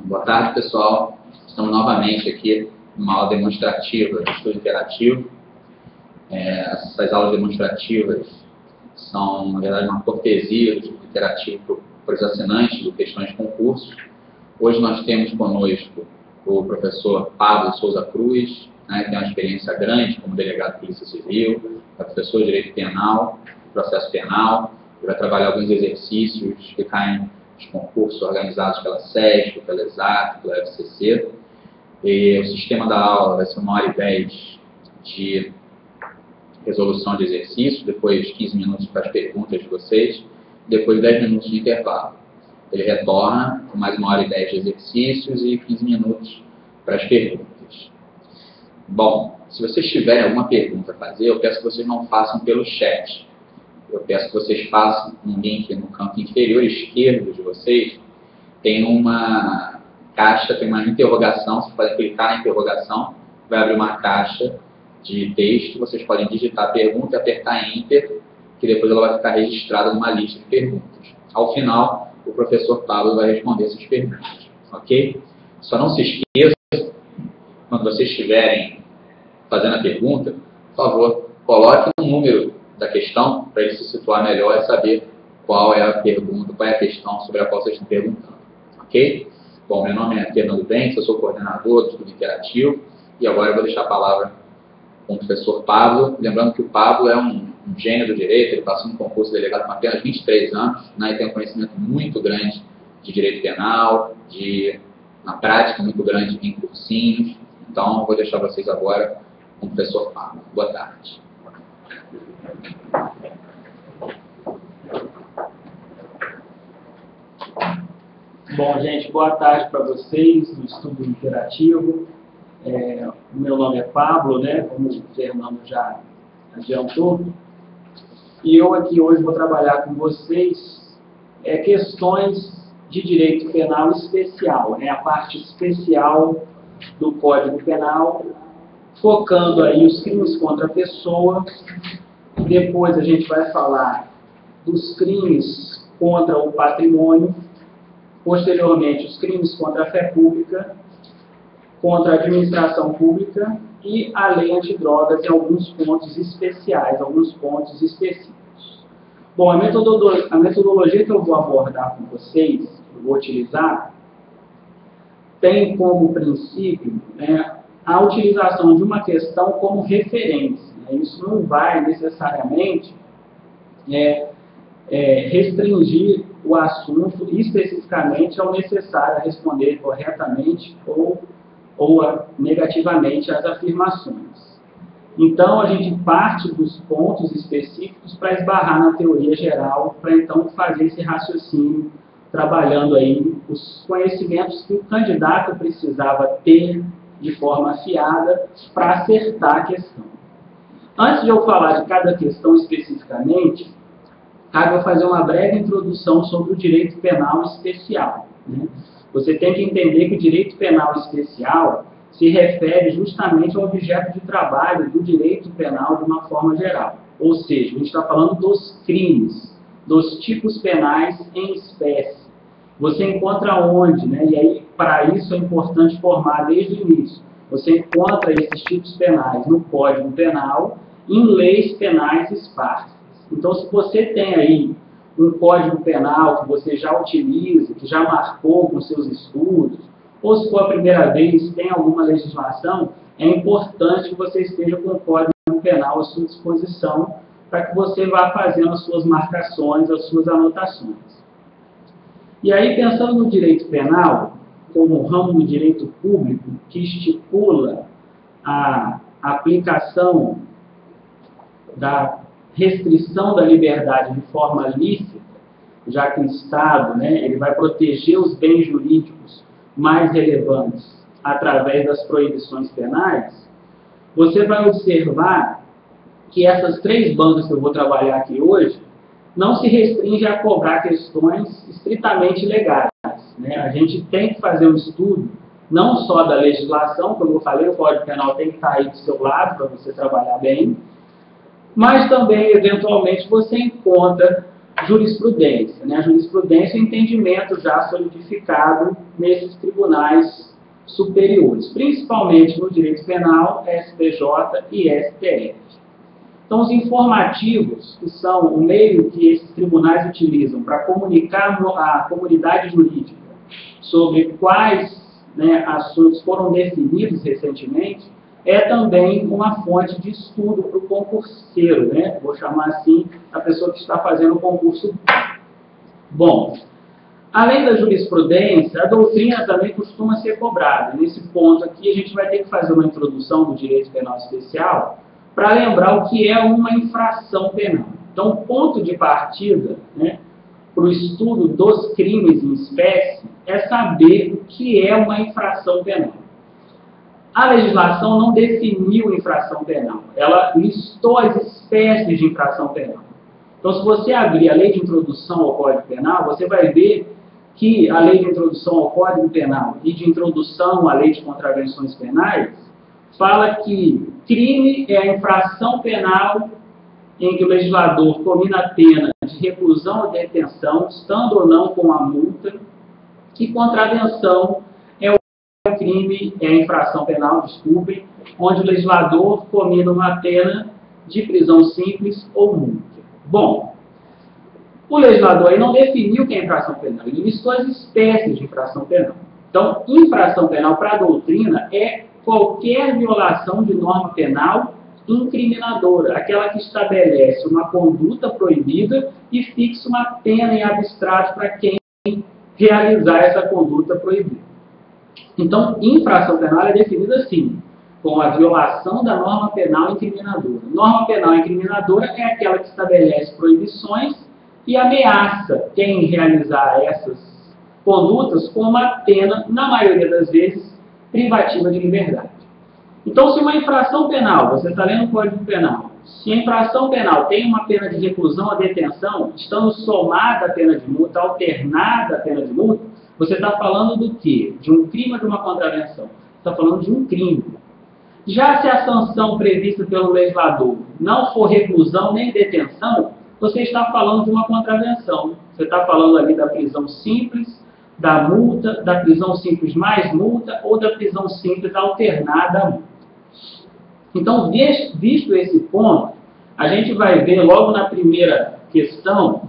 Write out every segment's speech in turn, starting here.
Boa tarde, pessoal. Estamos novamente aqui numa aula demonstrativa de estudo interativo. Essas aulas demonstrativas são, na verdade, uma cortesia do estudo interativo para os assinantes do Questões de Concurso. Hoje nós temos conosco o professor Pablo Souza Cruz, que tem uma experiência grande como delegado de Polícia Civil, é professor de Direito Penal, Processo Penal, e vai trabalhar alguns exercícios que caem nos concursos organizados pela SESC, pela ESAC, pela FCC. E o sistema da aula vai ser 1h10 de resolução de exercício, depois 15 minutos para as perguntas de vocês, depois 10 minutos de intervalo. Ele retorna com mais 1h10 de exercícios e 15 minutos para as perguntas. Bom, se vocês tiverem alguma pergunta a fazer, eu peço que vocês não façam pelo chat. Eu peço que vocês façam um link no canto inferior esquerdo de vocês. Tem uma caixa, tem uma interrogação, vocês podem clicar na interrogação, vai abrir uma caixa de texto, vocês podem digitar a pergunta e apertar Enter, que depois ela vai ficar registrada numa lista de perguntas. Ao final, o professor Pablo vai responder essas perguntas, ok? Só não se esqueçam, quando vocês estiverem fazendo a pergunta, por favor, coloque um número da questão para ele se situar melhor e saber qual é a pergunta, qual é a questão sobre a qual vocês estão perguntando, ok? Bom, meu nome é Fernando Bentes, eu sou coordenador do estudo interativo e agora eu vou deixar a palavra com o professor Pablo. Lembrando que o Pablo é um gênio do direito, ele passou no concurso de delegado com apenas 23 anos, e tem um conhecimento muito grande de direito penal, na prática muito grande em cursinhos. Então, eu vou deixar vocês agora com o professor Pablo. Boa tarde. Bom, gente, boa tarde para vocês do estudo interativo. O meu nome é Pablo, como o Fernando já adiantou. E eu aqui hoje vou trabalhar com vocês questões de direito penal especial, a parte especial do Código Penal, focando aí os crimes contra a pessoa. Depois a gente vai falar dos crimes contra o patrimônio, posteriormente os crimes contra a fé pública, contra a administração pública e a lei antidrogas em alguns pontos especiais, alguns pontos específicos. Bom, a metodologia que eu vou abordar com vocês, eu vou utilizar, tem como princípio a utilização de uma questão como referência. Isso não vai necessariamente restringir o assunto especificamente ao necessário a responder corretamente ou negativamente às afirmações. Então, a gente parte dos pontos específicos para esbarrar na teoria geral, para então fazer esse raciocínio, trabalhando aí os conhecimentos que o candidato precisava ter de forma afiada para acertar a questão. Antes de eu falar de cada questão especificamente, cabe eu fazer uma breve introdução sobre o direito penal especial. Você tem que entender que o direito penal especial se refere justamente ao objeto de trabalho do direito penal de uma forma geral. Ou seja, a gente está falando dos crimes, dos tipos penais em espécie. Você encontra onde, E aí, para isso é importante formar desde o início. Você encontra esses tipos penais no Código Penal, em leis penais espársas. Então, se você tem aí um Código Penal que você já utiliza, que já marcou com seus estudos, ou se for a primeira vez tem alguma legislação, é importante que você esteja com o Código Penal à sua disposição para que você vá fazendo as suas marcações, as suas anotações. E aí, pensando no direito penal, como ramo do direito público, que estipula a aplicação da restrição da liberdade de forma lícita, já que o Estado ele vai proteger os bens jurídicos mais relevantes através das proibições penais, você vai observar que essas três bancas que eu vou trabalhar aqui hoje não se restringe a cobrar questões estritamente legais. A gente tem que fazer um estudo não só da legislação, como eu falei, o Código Penal tem que estar aí do seu lado para você trabalhar bem, mas também, eventualmente, você encontra jurisprudência, né? A jurisprudência é o entendimento já solidificado nesses tribunais superiores, principalmente no direito penal, STJ e STF. Então, os informativos, que são o meio que esses tribunais utilizam para comunicar à comunidade jurídica sobre quais, né, assuntos foram definidos recentemente, é também uma fonte de estudo para o concurseiro, né? Vou chamar assim a pessoa que está fazendo o concurso. Bom, além da jurisprudência, a doutrina também costuma ser cobrada. Nesse ponto aqui, a gente vai ter que fazer uma introdução do direito penal especial para lembrar o que é uma infração penal. Então, o ponto de partida, né, para o estudo dos crimes em espécie é saber o que é uma infração penal. A legislação não definiu infração penal, ela listou as espécies de infração penal. Então, se você abrir a Lei de Introdução ao Código Penal, você vai ver que a Lei de Introdução ao Código Penal e de Introdução à Lei de Contravenções Penais fala que crime é a infração penal em que o legislador combina a pena de reclusão ou detenção, estando ou não com a multa, e contravenção é o crime, é a infração penal, desculpe, onde o legislador combina uma pena de prisão simples ou multa. Bom, o legislador aí não definiu o que é infração penal, ele listou as espécies de infração penal. Então, infração penal para a doutrina é qualquer violação de norma penal incriminadora, aquela que estabelece uma conduta proibida e fixa uma pena em abstrato para quem realizar essa conduta proibida. Então, infração penal é definida assim, com a violação da norma penal incriminadora. Norma penal incriminadora é aquela que estabelece proibições e ameaça quem realizar essas condutas com uma pena, na maioria das vezes, privativa de liberdade. Então, se uma infração penal, você está lendo o Código Penal, se a infração penal tem uma pena de reclusão ou detenção, estando somada a pena de multa, alternada a pena de multa, você está falando do quê? De um crime ou de uma contravenção? Está falando de um crime. Já se a sanção prevista pelo legislador não for reclusão nem detenção, você está falando de uma contravenção. Você está falando ali da prisão simples, da multa, da prisão simples mais multa ou da prisão simples alternada à multa. Então, visto esse ponto, a gente vai ver logo na primeira questão,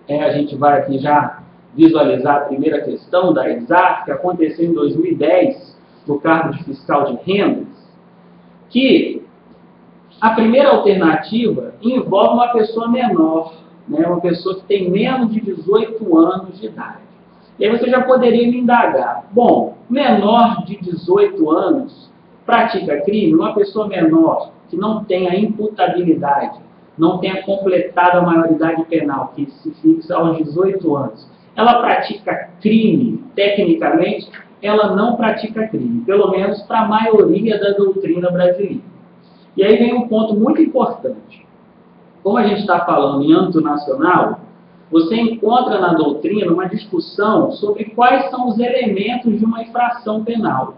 a gente vai aqui já visualizar a primeira questão da EXAF, que aconteceu em 2010, no cargo de fiscal de rendas, que a primeira alternativa envolve uma pessoa menor, né, uma pessoa que tem menos de 18 anos de idade. E aí você já poderia me indagar, bom, menor de 18 anos pratica crime, uma pessoa menor que não tenha imputabilidade, não tenha completado a maioridade penal, que se fixa aos 18 anos, ela pratica crime, tecnicamente, ela não pratica crime, pelo menos para a maioria da doutrina brasileira. E aí vem um ponto muito importante. Como a gente está falando em âmbito nacional, você encontra na doutrina uma discussão sobre quais são os elementos de uma infração penal.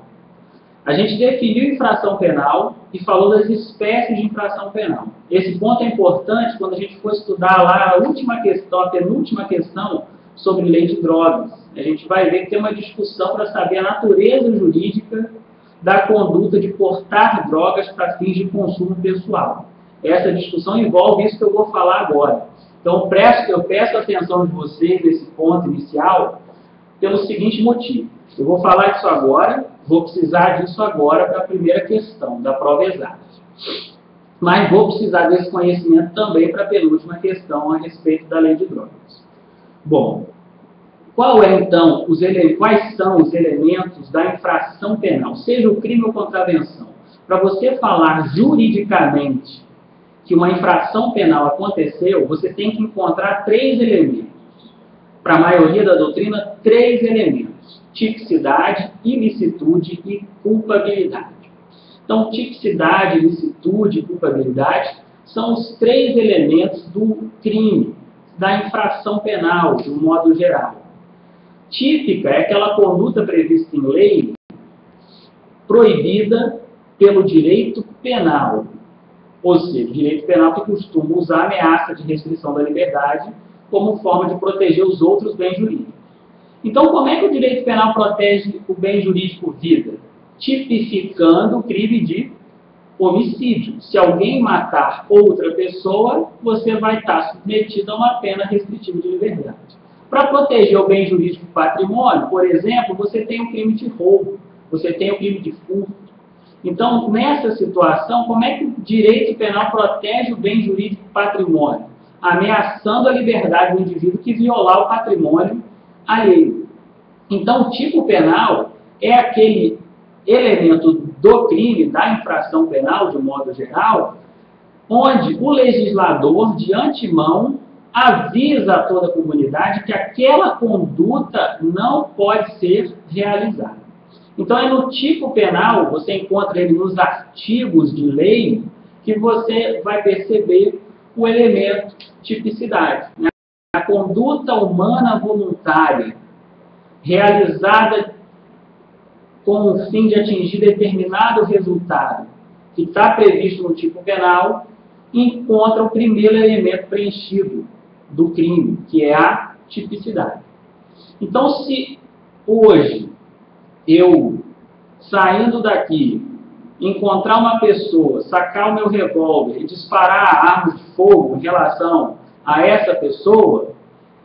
A gente definiu infração penal e falou das espécies de infração penal. Esse ponto é importante quando a gente for estudar lá a última questão, a penúltima questão sobre lei de drogas. A gente vai ver que tem uma discussão para saber a natureza jurídica da conduta de portar drogas para fins de consumo pessoal. Essa discussão envolve isso que eu vou falar agora. Então, eu peço a atenção de vocês nesse ponto inicial pelo seguinte motivo. Eu vou falar disso agora, vou precisar disso agora para a primeira questão da prova exata. Mas vou precisar desse conhecimento também para a penúltima questão a respeito da lei de drogas. Bom, quais são os elementos da infração penal, seja o crime ou contravenção? Para você falar juridicamente que uma infração penal aconteceu, você tem que encontrar 3 elementos. Para a maioria da doutrina, 3 elementos. Tipicidade, ilicitude e culpabilidade. Então, tipicidade, ilicitude e culpabilidade são os 3 elementos do crime, da infração penal, de um modo geral. Típica é aquela conduta prevista em lei proibida pelo direito penal. Ou seja, o direito penal que costuma usar a ameaça de restrição da liberdade como forma de proteger os outros bens jurídicos. Então, como é que o direito penal protege o bem jurídico vida? Tipificando o crime de homicídio. Se alguém matar outra pessoa, você vai estar submetido a uma pena restritiva de liberdade. Para proteger o bem jurídico patrimônio, por exemplo, você tem o crime de roubo, você tem o crime de furto. Então, nessa situação, como é que o direito penal protege o bem jurídico patrimônio? Ameaçando a liberdade do indivíduo que violar o patrimônio alheio. Então, o tipo penal é aquele elemento do crime, da infração penal, de um modo geral, onde o legislador, de antemão, avisa a toda a comunidade que aquela conduta não pode ser realizada. Então, é no tipo penal, você encontra ele nos artigos de lei, que você vai perceber o elemento tipicidade. Né? A conduta humana voluntária, realizada com o fim de atingir determinado resultado, que está previsto no tipo penal, encontra o primeiro elemento preenchido do crime, que é a tipicidade. Então, se hoje eu, saindo daqui, encontrar uma pessoa, sacar o meu revólver e disparar a arma de fogo em relação a essa pessoa,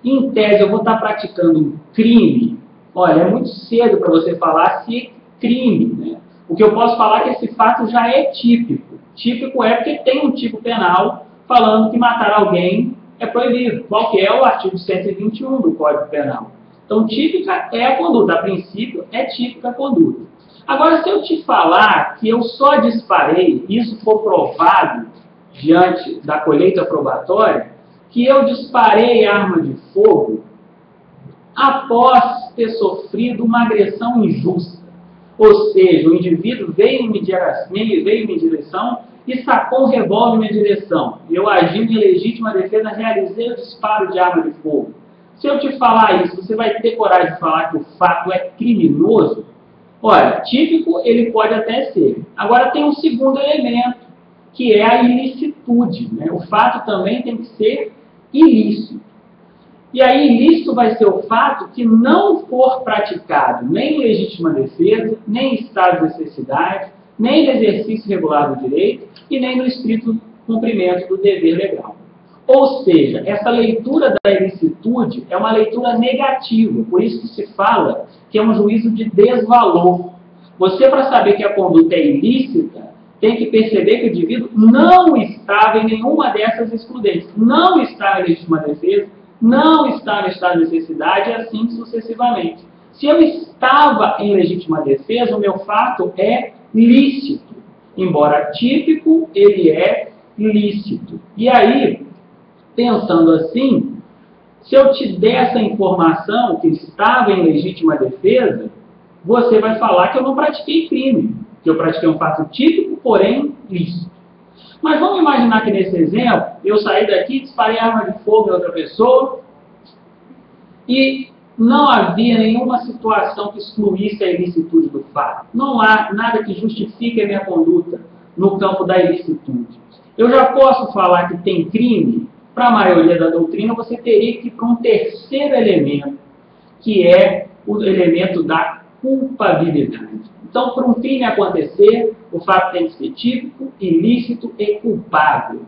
em tese eu vou estar praticando um crime. Olha, é muito cedo para você falar se é crime, né? O que eu posso falar é que esse fato já é típico. Típico é porque tem um tipo penal falando que matar alguém é proibido. Qual que é o artigo 121 do Código Penal? Então, típica é a conduta. A princípio, é típica a conduta. Agora, se eu te falar que eu só disparei, isso for provado diante da colheita probatória, que eu disparei arma de fogo após ter sofrido uma agressão injusta. Ou seja, o indivíduo veio em minha direção e sacou um revólver em minha direção. Eu, agindo em legítima defesa, realizei o disparo de arma de fogo. Se eu te falar isso, você vai ter coragem de falar que o fato é criminoso? Olha, típico ele pode até ser. Agora tem um segundo elemento, que é a ilicitude. Né? O fato também tem que ser ilícito. E aí, ilícito vai ser o fato que não for praticado nem em legítima defesa, nem em estado de necessidade, nem no exercício regular do direito e nem no estrito cumprimento do dever legal. Ou seja, essa leitura da ilicitude é uma leitura negativa, por isso que se fala que é um juízo de desvalor. Você, para saber que a conduta é ilícita, tem que perceber que o indivíduo não estava em nenhuma dessas excludentes. Não está em legítima defesa, não está no estado de necessidade e assim sucessivamente. Se eu estava em legítima defesa, o meu fato é lícito. Embora típico, ele é lícito. E aí, pensando assim, se eu te der essa informação que estava em legítima defesa, você vai falar que eu não pratiquei crime, que eu pratiquei um fato típico, porém lícito. Mas vamos imaginar que nesse exemplo, eu saí daqui, disparei arma de fogo em outra pessoa e não havia nenhuma situação que excluísse a ilicitude do fato. Não há nada que justifique a minha conduta no campo da ilicitude. Eu já posso falar que tem crime? Para a maioria da doutrina, você teria que ir para um terceiro elemento, que é o elemento da culpabilidade. Então, para um crime acontecer, o fato tem que ser típico, ilícito e culpável.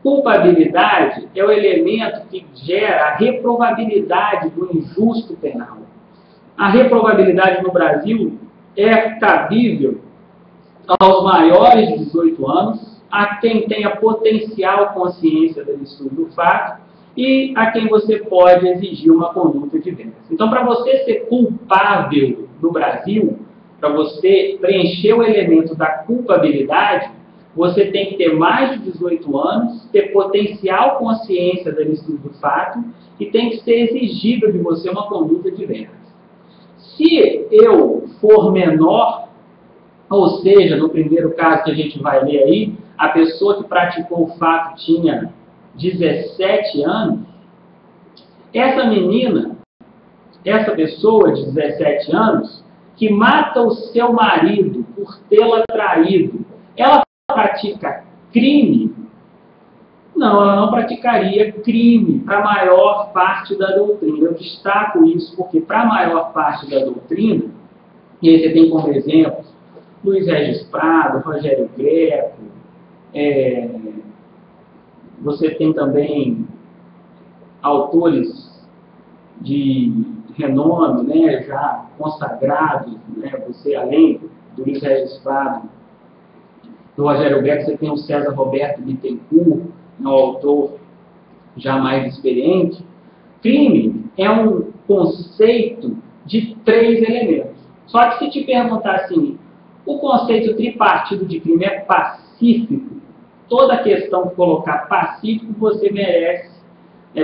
Culpabilidade é o elemento que gera a reprovabilidade do injusto penal. A reprovabilidade no Brasil é cabível aos maiores de 18 anos, a quem tenha potencial consciência da licitude do fato e a quem você pode exigir uma conduta diversa. Então, para você ser culpável no Brasil, para você preencher o elemento da culpabilidade, você tem que ter mais de 18 anos, ter potencial consciência da licitude do fato e tem que ser exigível de você uma conduta diversa. Se eu for menor, ou seja, no primeiro caso que a gente vai ler aí, a pessoa que praticou o fato tinha 17 anos, essa menina, essa pessoa de 17 anos, que mata o seu marido por tê-la traído, ela pratica crime? Não, ela não praticaria crime para a maior parte da doutrina. Eu destaco isso porque para a maior parte da doutrina, e aí você tem como exemplos Luiz Regis Prado, Rogério Greco, você tem também autores de renome, né, já consagrados, né, você além do Luiz Regis Prado, do Rogério Greco, você tem o César Roberto Bittencourt, um autor já mais experiente. Crime é um conceito de 3 elementos. Só que se te perguntar assim, o conceito tripartido de crime é pacífico? Toda questão que colocar pacífico você merece,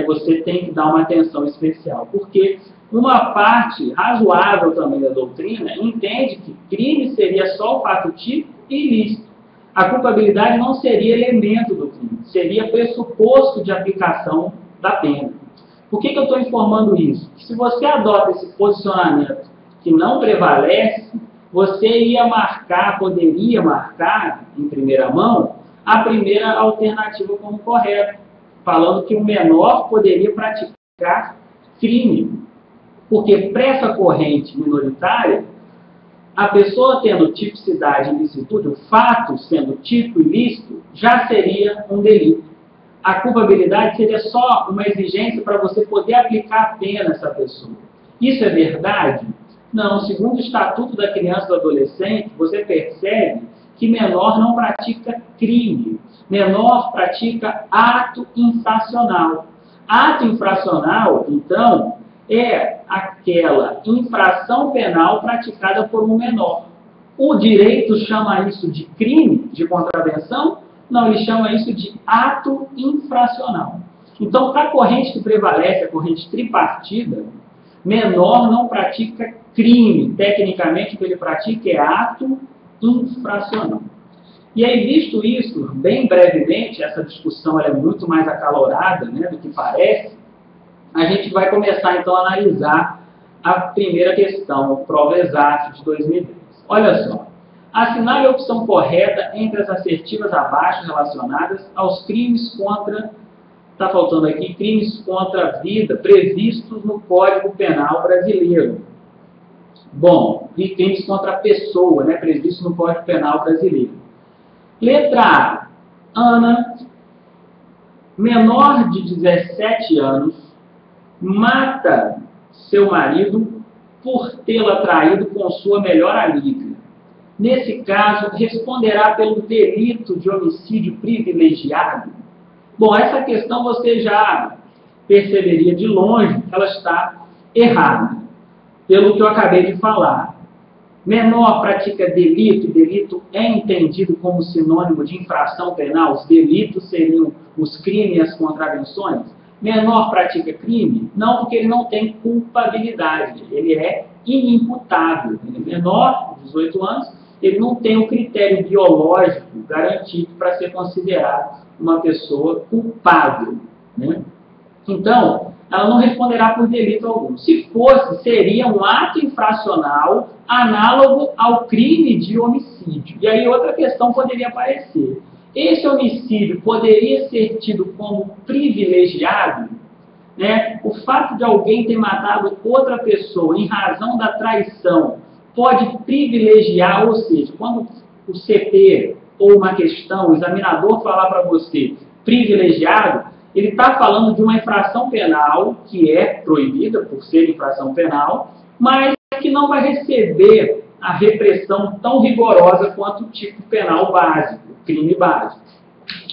você tem que dar uma atenção especial, porque uma parte razoável também da doutrina entende que crime seria só o fato típico e ilícito. A culpabilidade não seria elemento do crime, seria pressuposto de aplicação da pena. Por que eu estou informando isso? Que se você adota esse posicionamento que não prevalece, você poderia marcar, em primeira mão, a primeira alternativa como correta, falando que o menor poderia praticar crime. Porque para essa corrente minoritária, a pessoa tendo tipicidade e ilicitude, o fato sendo típico e ilícito, já seria um delito. A culpabilidade seria só uma exigência para você poder aplicar a pena a essa pessoa. Isso é verdade? Não. Segundo o Estatuto da Criança e do Adolescente, você percebe que menor não pratica crime. Menor pratica ato infracional. Ato infracional, então, é aquela infração penal praticada por um menor. O direito chama isso de crime, de contravenção? Não, ele chama isso de ato infracional. Então, para a corrente que prevalece, a corrente tripartida, menor não pratica crime. Tecnicamente, o que ele pratica é ato infracional. E aí, visto isso, bem brevemente, essa discussão é muito mais acalorada, né, do que parece, a gente vai começar, então, a analisar a primeira questão, prova exata de 2010. Olha só. Assinale a opção correta entre as assertivas abaixo relacionadas aos crimes contra, está faltando aqui, crimes contra a vida previstos no Código Penal brasileiro. Bom, e crimes contra a pessoa, né, previstos no Código Penal brasileiro. Letra A. Ana, menor de 17 anos, mata seu marido por tê-la traído com sua melhor amiga. Nesse caso, responderá pelo delito de homicídio privilegiado? Bom, essa questão você já perceberia de longe que ela está errada, pelo que eu acabei de falar. Menor pratica delito, e delito é entendido como sinônimo de infração penal, os delitos seriam os crimes e as contravenções. Menor pratica crime? Não, porque ele não tem culpabilidade, ele é inimputável. Ele é menor, 18 anos, ele não tem o critério biológico garantido para ser considerado uma pessoa culpável, né? Então, ela não responderá por delito algum. Se fosse, seria um ato infracional análogo ao crime de homicídio. E aí outra questão poderia aparecer. Esse homicídio poderia ser tido como privilegiado? Né? O fato de alguém ter matado outra pessoa em razão da traição pode privilegiar, ou seja, quando o CP ou uma questão, o examinador falar para você privilegiado, ele está falando de uma infração penal que é proibida por ser infração penal, mas que não vai receber a repressão tão rigorosa quanto o tipo penal básico, o crime básico.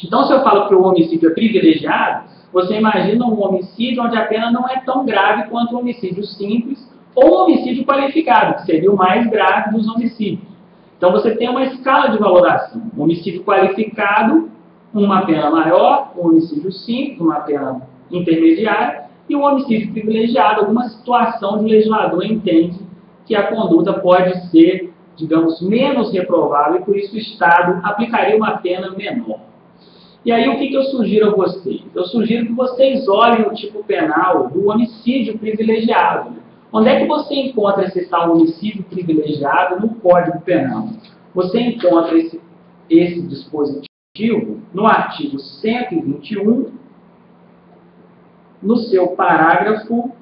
Então, se eu falo que o homicídio é privilegiado, você imagina um homicídio onde a pena não é tão grave quanto o homicídio simples ou o homicídio qualificado, que seria o mais grave dos homicídios. Então, você tem uma escala de valoração. Um homicídio qualificado, uma pena maior, um homicídio simples, uma pena intermediária, e um homicídio privilegiado, alguma situação onde o legislador entende que a conduta pode ser, digamos, menos reprovável e por isso o Estado aplicaria uma pena menor. E aí o que eu sugiro a vocês? Eu sugiro que vocês olhem o tipo penal do homicídio privilegiado. Onde é que você encontra esse tal homicídio privilegiado no Código Penal? Você encontra esse dispositivo no artigo 121, no seu parágrafo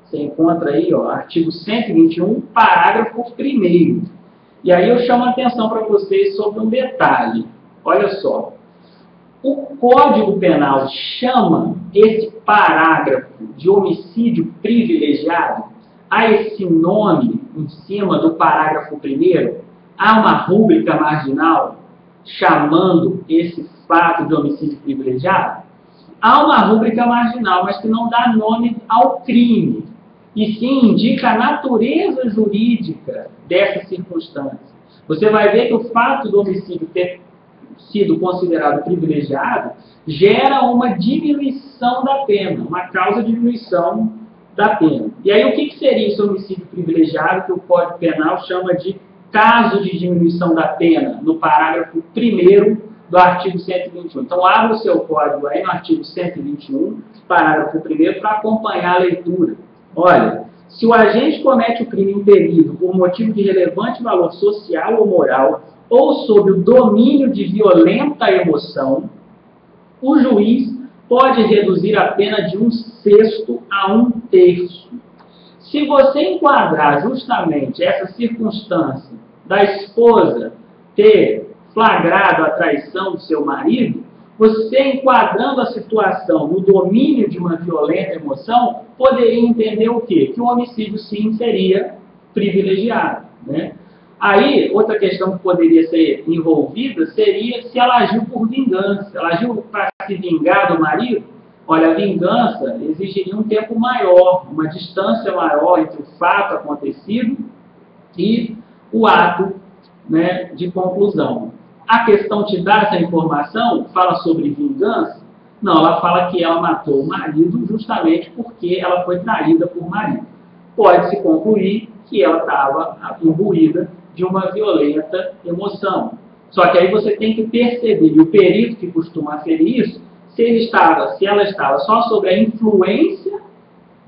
você encontra aí, ó, artigo 121, parágrafo 1º. E aí eu chamo a atenção para vocês sobre um detalhe. Olha só. O Código Penal chama esse parágrafo de homicídio privilegiado, a esse nome em cima do parágrafo 1º, há uma rúbrica marginal chamando esse fato de homicídio privilegiado? Há uma rúbrica marginal, mas que não dá nome ao crime, e sim indica a natureza jurídica dessa circunstância. Você vai ver que o fato do homicídio ter sido considerado privilegiado gera uma diminuição da pena, uma causa de diminuição da pena. E aí o que seria esse homicídio privilegiado que o Código Penal chama de caso de diminuição da pena, no parágrafo 1º do artigo 121. Então abra o seu código aí no artigo 121, parágrafo 1º, para acompanhar a leitura. Olha, se o agente comete o crime impelido por motivo de relevante valor social ou moral, ou sob o domínio de violenta emoção, o juiz pode reduzir a pena de 1/6 a 1/3. Se você enquadrar justamente essa circunstância da esposa ter flagrado a traição do seu marido, você enquadrando a situação no domínio de uma violenta emoção, poderia entender o quê? Que o homicídio sim seria privilegiado, né? Aí, outra questão que poderia ser envolvida seria se ela agiu por vingança. Ela agiu para se vingar do marido? Olha, a vingança exigiria um tempo maior, uma distância maior entre o fato acontecido e o ato, né, de conclusão. A questão te dá essa informação? Fala sobre vingança? Não, ela fala que ela matou o marido justamente porque ela foi traída por marido. Pode-se concluir que ela estava imbuída de uma violenta emoção. Só que aí você tem que perceber, e o perito que costuma aferir isso, se ela estava só sob a influência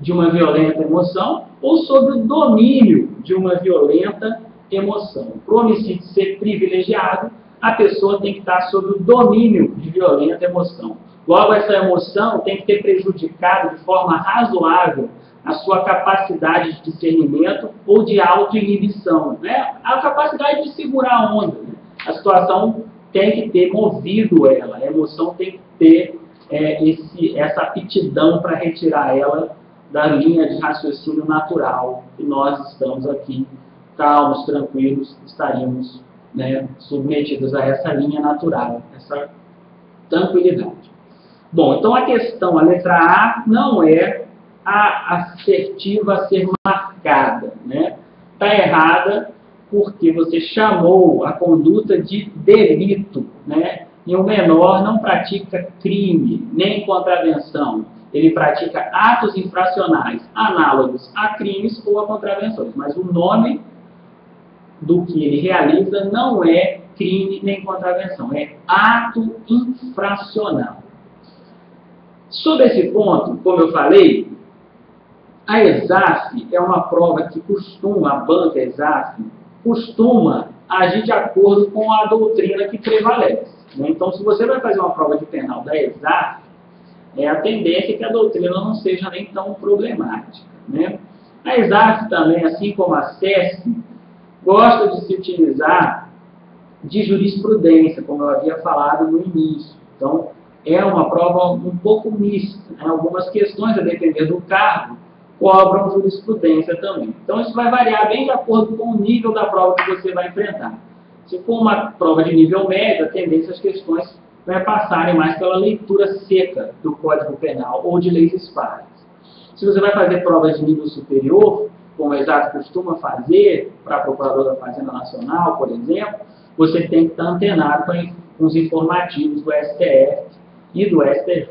de uma violenta emoção ou sob o domínio de uma violenta emoção. Para o homicídio ser privilegiado, a pessoa tem que estar sob o domínio de violenta emoção. Logo, essa emoção tem que ter prejudicado de forma razoável a sua capacidade de discernimento ou de autoinibição, né? A capacidade de segurar a onda. Né? A situação tem que ter movido ela, a emoção tem que ter essa aptidão para retirar ela da linha de raciocínio natural, e nós estamos aqui calmos, tranquilos, estaríamos, né, submetidos a essa linha natural, essa tranquilidade. Bom, então a questão, a letra A, não é a assertiva a ser marcada, né? Está errada porque você chamou a conduta de delito, né? E o menor não pratica crime, nem contravenção. Ele pratica atos infracionais análogos a crimes ou a contravenções. Mas o nome do que ele realiza não é crime nem contravenção, é ato infracional. Sobre esse ponto, como eu falei, a ESAF é uma prova que a banca ESAF costuma agir de acordo com a doutrina que prevalece. Né? Então, se você vai fazer uma prova de penal da ESAF, a tendência é que a doutrina não seja nem tão problemática. Né? A ESAF também, assim como a SESC, gosta de se utilizar de jurisprudência, como eu havia falado no início. Então, é uma prova um pouco mista. Né? Algumas questões, a depender do cargo, cobram jurisprudência também. Então, isso vai variar bem de acordo com o nível da prova que você vai enfrentar. Se for uma prova de nível médio, a tendência é as questões vai passarem mais pela leitura seca do Código Penal ou de leis esparsas. Se você vai fazer provas de nível superior, como a ESAF costuma fazer para procurador da Fazenda Nacional, por exemplo, você tem que estar antenado com os informativos do STF e do STF.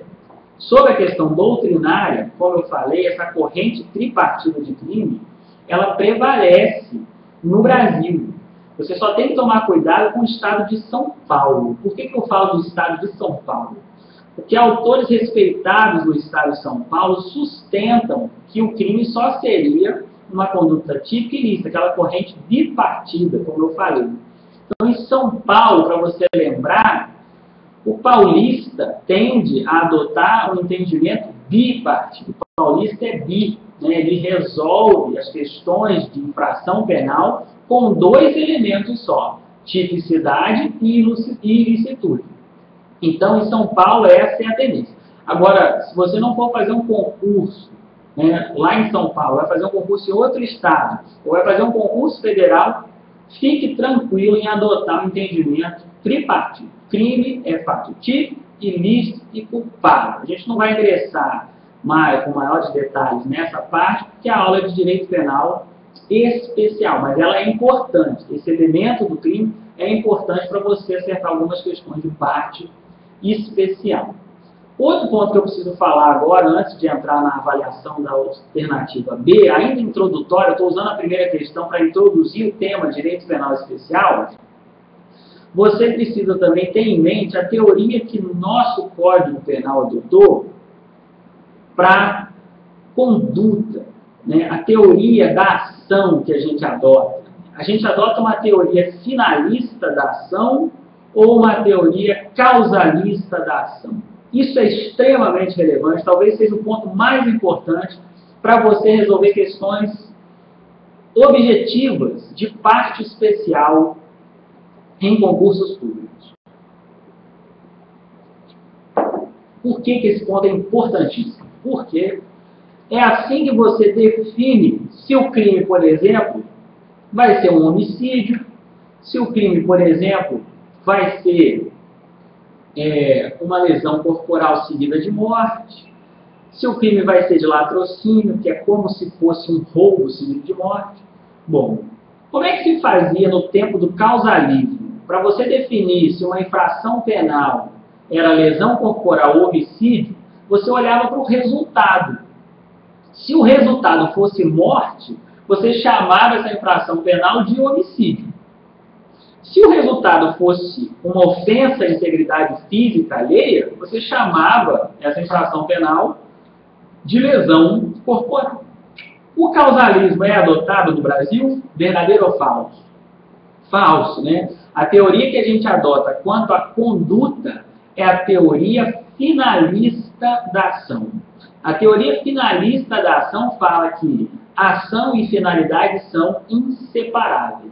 Sobre a questão doutrinária, como eu falei, essa corrente tripartida de crime, ela prevalece no Brasil. Você só tem que tomar cuidado com o estado de São Paulo. Por que eu falo do estado de São Paulo? Porque autores respeitados do estado de São Paulo sustentam que o crime só seria uma conduta típica e ilícita, aquela corrente bipartida, como eu falei. Então, em São Paulo, para você lembrar, o paulista tende a adotar um entendimento bipartido. O paulista é bi, né? Ele resolve as questões de infração penal com dois elementos só, tipicidade e ilicitude. Então, em São Paulo, essa é a tendência. Agora, se você não for fazer um concurso, né, lá em São Paulo, vai fazer um concurso em outro estado, ou vai fazer um concurso federal, fique tranquilo em adotar um entendimento tripartido. Crime é fato típico, ilícito e culpável. A gente não vai ingressar com maiores detalhes nessa parte, porque a aula é de direito penal especial, mas ela é importante. Esse elemento do crime é importante para você acertar algumas questões de parte especial. Outro ponto que eu preciso falar agora, antes de entrar na avaliação da alternativa B, ainda introdutória, eu estou usando a primeira questão para introduzir o tema direito penal especial. Você precisa também ter em mente a teoria que o nosso Código Penal adotou para conduta, né? A teoria da ação que a gente adota. A gente adota uma teoria finalista da ação ou uma teoria causalista da ação. Isso é extremamente relevante, talvez seja o ponto mais importante para você resolver questões objetivas de parte especial em concursos públicos. Por que esse ponto é importantíssimo? Porque é assim que você define se o crime, por exemplo, vai ser um homicídio, se o crime, por exemplo, vai ser uma lesão corporal seguida de morte, se o crime vai ser de latrocínio, que é como se fosse um roubo seguido de morte. Bom, como é que se fazia no tempo do causalismo? Para você definir se uma infração penal era lesão corporal ou homicídio, você olhava para o resultado. Se o resultado fosse morte, você chamava essa infração penal de homicídio. Se o resultado fosse uma ofensa à integridade física alheia, você chamava essa infração penal de lesão corporal. O causalismo é adotado no Brasil? Verdadeiro ou falso? Falso, né? A teoria que a gente adota quanto à conduta é a teoria finalista da ação. A teoria finalista da ação fala que ação e finalidade são inseparáveis.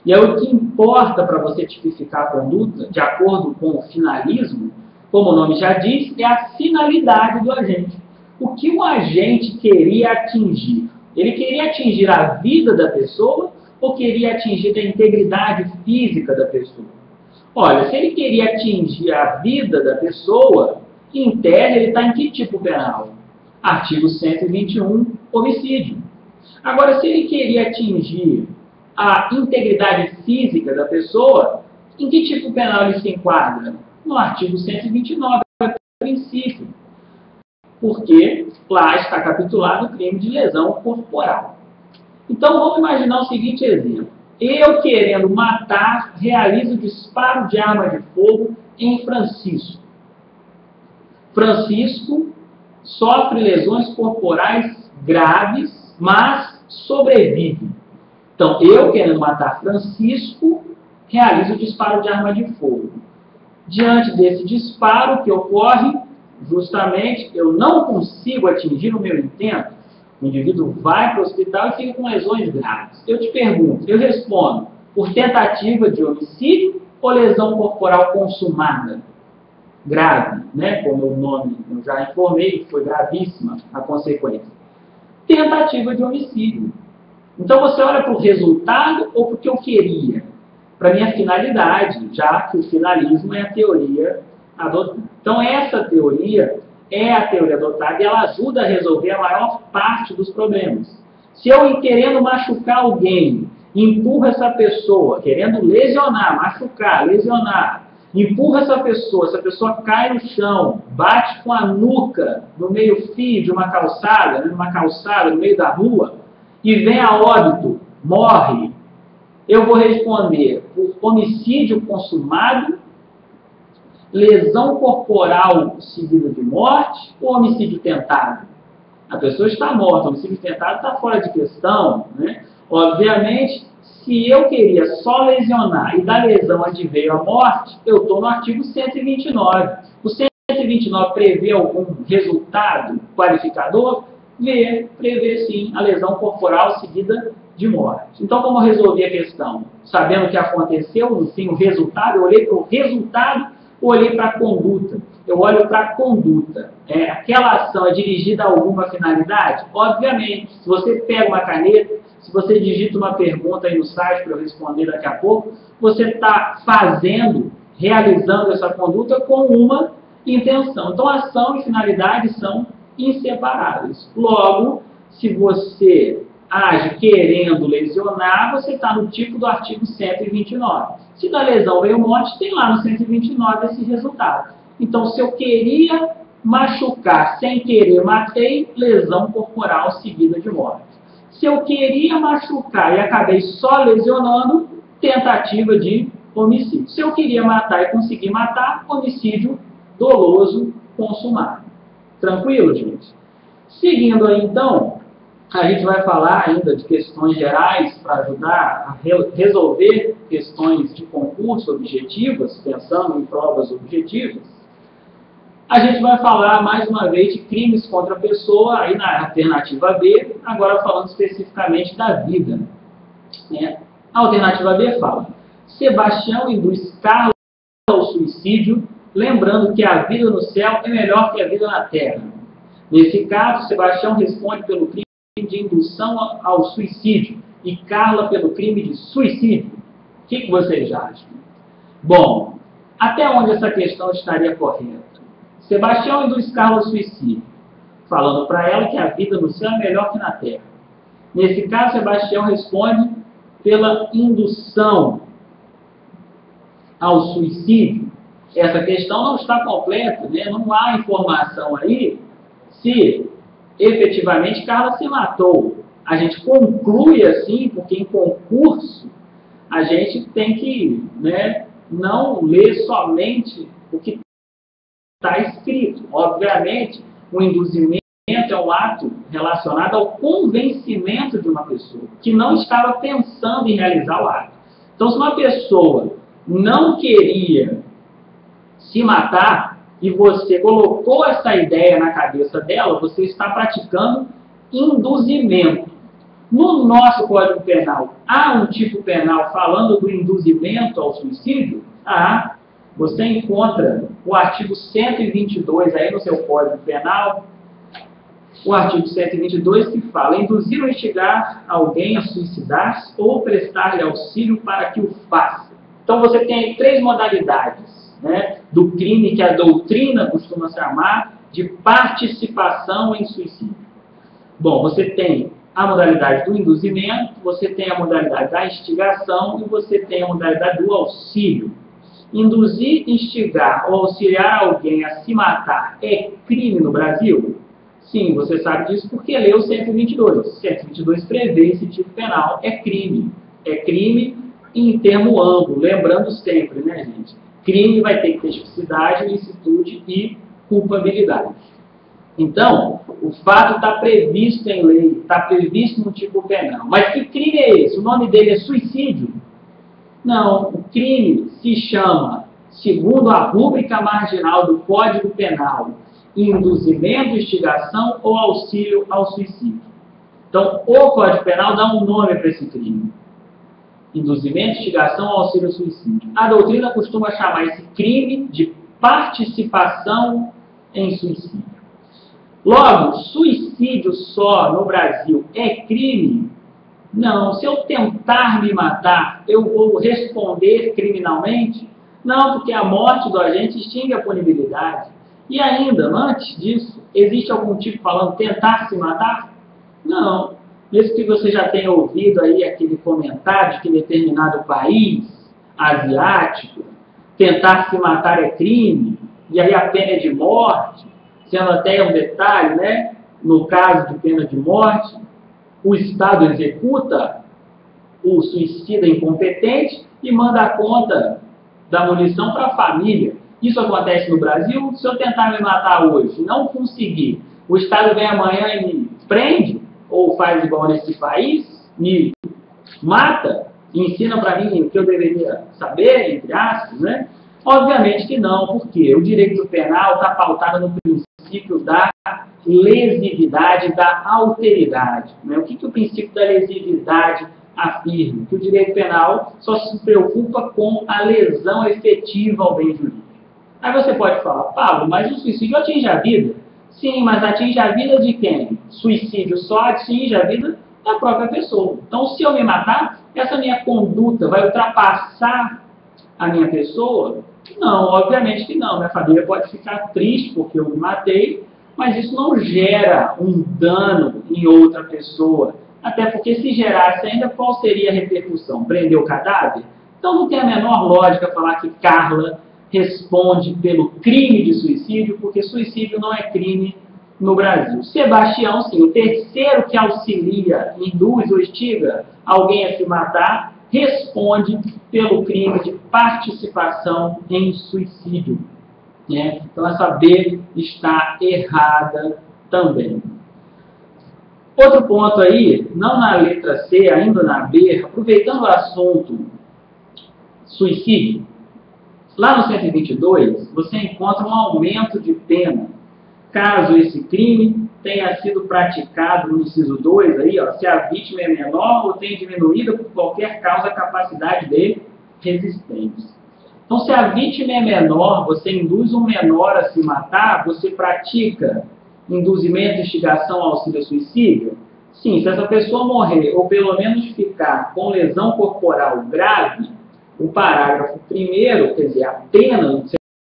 E é o que importa para você tipificar a conduta, de acordo com o finalismo, como o nome já diz, é a finalidade do agente. O que o agente queria atingir? Ele queria atingir a vida da pessoa ou queria atingir a integridade física da pessoa? Olha, se ele queria atingir a vida da pessoa, em tese ele está em que tipo penal? Artigo 121, homicídio. Agora, se ele queria atingir a integridade física da pessoa, em que tipo penal ele se enquadra? No artigo 129, princípio. Porque lá está capitulado o crime de lesão corporal. Então, vamos imaginar o seguinte exemplo. Eu, querendo matar, realizo disparo de arma de fogo em Francisco. Francisco sofre lesões corporais graves, mas sobrevive. Então, eu, querendo matar Francisco, realizo o disparo de arma de fogo. Diante desse disparo que ocorre, justamente, eu não consigo atingir o meu intento, o indivíduo vai para o hospital e fica com lesões graves. Eu te pergunto, eu respondo, por tentativa de homicídio ou lesão corporal consumada? Grave, né? Como o nome eu já informei, foi gravíssima a consequência. Tentativa de homicídio. Então você olha para o resultado ou para o que eu queria? Para a minha finalidade, já que o finalismo é a teoria adotada. Então essa teoria é a teoria adotada e ela ajuda a resolver a maior parte dos problemas. Se eu, querendo machucar alguém, empurro essa pessoa, querendo lesionar, machucar, lesionar, empurra essa pessoa cai no chão, bate com a nuca no meio-fio de uma calçada, no meio da rua, e vem a óbito, morre, eu vou responder por homicídio consumado, lesão corporal seguida de morte ou homicídio tentado? A pessoa está morta, o homicídio tentado está fora de questão, né? Obviamente, se eu queria só lesionar e da lesão adveio a morte, eu estou no artigo 129. O 129 prevê algum resultado qualificador? Prevê sim a lesão corporal seguida de morte. Então, como eu resolvi a questão? Sabendo o que aconteceu, no fim, o resultado, eu olhei para o resultado ou olhei para a conduta? Eu olho para a conduta. Aquela ação é dirigida a alguma finalidade? Obviamente. Se você pega uma caneta, se você digita uma pergunta aí no site para eu responder daqui a pouco, você está realizando essa conduta com uma intenção. Então, ação e finalidade são inseparáveis. Logo, se você age querendo lesionar, você está no tipo do artigo 129. Se da lesão veio morte, tem lá no 129 esse resultado. Então, se eu queria machucar sem querer, matei, lesão corporal seguida de morte. Se eu queria machucar e acabei só lesionando, tentativa de homicídio. Se eu queria matar e consegui matar, homicídio doloso consumado. Tranquilo, gente? Seguindo aí, então, a gente vai falar ainda de questões gerais para ajudar a resolver questões de concurso objetivas, pensando em provas objetivas. A gente vai falar mais uma vez de crimes contra a pessoa, aí na alternativa B, agora falando especificamente da vida. A alternativa B fala: Sebastião induz Carla ao suicídio, lembrando que a vida no céu é melhor que a vida na terra. Nesse caso, Sebastião responde pelo crime de indução ao suicídio e Carla pelo crime de suicídio. O que vocês acham? Bom, até onde essa questão estaria correta? Sebastião induz Carla ao suicídio, falando para ela que a vida no céu é melhor que na terra. Nesse caso, Sebastião responde pela indução ao suicídio. Essa questão não está completa, né? Não há informação aí se efetivamente Carla se matou. A gente conclui assim, porque em concurso a gente tem que, não ler somente o que está escrito. Obviamente, o induzimento é um ato relacionado ao convencimento de uma pessoa que não estava pensando em realizar o ato. Então, se uma pessoa não queria se matar e você colocou essa ideia na cabeça dela, você está praticando induzimento. No nosso Código Penal, há um tipo penal falando do induzimento ao suicídio? Você encontra o artigo 122 aí no seu Código Penal, o artigo 122 que fala: induzir ou instigar alguém a suicidar-se ou prestar-lhe auxílio para que o faça. Então você tem aí 3 modalidades do crime que a doutrina costuma chamar de participação em suicídio. Bom, você tem a modalidade do induzimento, você tem a modalidade da instigação e você tem a modalidade do auxílio. Induzir, instigar ou auxiliar alguém a se matar é crime no Brasil? Sim, você sabe disso porque leu o 122. 122 prevê esse tipo penal, é crime. É crime em termo amplo, lembrando sempre, gente? Crime vai ter que ter tipicidade, licitude e culpabilidade. Então, o fato está previsto em lei, está previsto no tipo penal. Mas que crime é esse? O nome dele é suicídio? Não, o crime se chama, segundo a rúbrica marginal do Código Penal, induzimento, instigação ou auxílio ao suicídio. Então, o Código Penal dá um nome para esse crime: induzimento, instigação ou auxílio ao suicídio. A doutrina costuma chamar esse crime de participação em suicídio. Logo, suicídio só no Brasil é crime? Não. Se eu tentar me matar, eu vou responder criminalmente? Não, porque a morte do agente extingue a punibilidade. E ainda, antes disso, existe algum tipo falando tentar se matar? Não. Mesmo que você já tenha ouvido aí aquele comentário de que determinado país asiático, tentar se matar é crime, e aí a pena é de morte, sendo até um detalhe, no caso de pena de morte, o Estado executa o suicida incompetente e manda a conta da munição para a família. Isso acontece no Brasil? Se eu tentar me matar hoje e não conseguir, O Estado vem amanhã e me prende, ou faz igual nesse país, me mata, e ensina para mim o que eu deveria saber, entre aspas, né? Obviamente que não, porque o direito penal está pautado no princípio da lesividade, da alteridade. Né? O que o princípio da lesividade afirma? Que o direito penal só se preocupa com a lesão efetiva ao bem jurídico. Aí você pode falar, Pablo, mas o suicídio atinge a vida? Sim, mas atinge a vida de quem? Suicídio só atinge a vida da própria pessoa. Então, se eu me matar, essa minha conduta vai ultrapassar a minha pessoa? Não, obviamente que não. Minha família pode ficar triste porque eu me matei, mas isso não gera um dano em outra pessoa. Até porque se gerasse ainda, qual seria a repercussão? Prender o cadáver? Então não tem a menor lógica falar que Carla responde pelo crime de suicídio, porque suicídio não é crime no Brasil. Sebastião, sim, o terceiro que auxilia, induz ou instiga alguém a se matar, responde pelo crime de participação em suicídio. Né? Então essa B está errada também. Outro ponto aí, não na letra C, ainda na B, aproveitando o assunto suicídio, lá no 122, você encontra um aumento de pena, caso esse crime tenha sido praticado no inciso 2, aí, ó, se a vítima é menor ou tem diminuída por qualquer causa a capacidade de resistência. Então, se a vítima é menor, você induz um menor a se matar, você pratica induzimento, instigação, auxílio ao suicídio? Sim, se essa pessoa morrer ou pelo menos ficar com lesão corporal grave, o parágrafo 1º, quer dizer, a pena no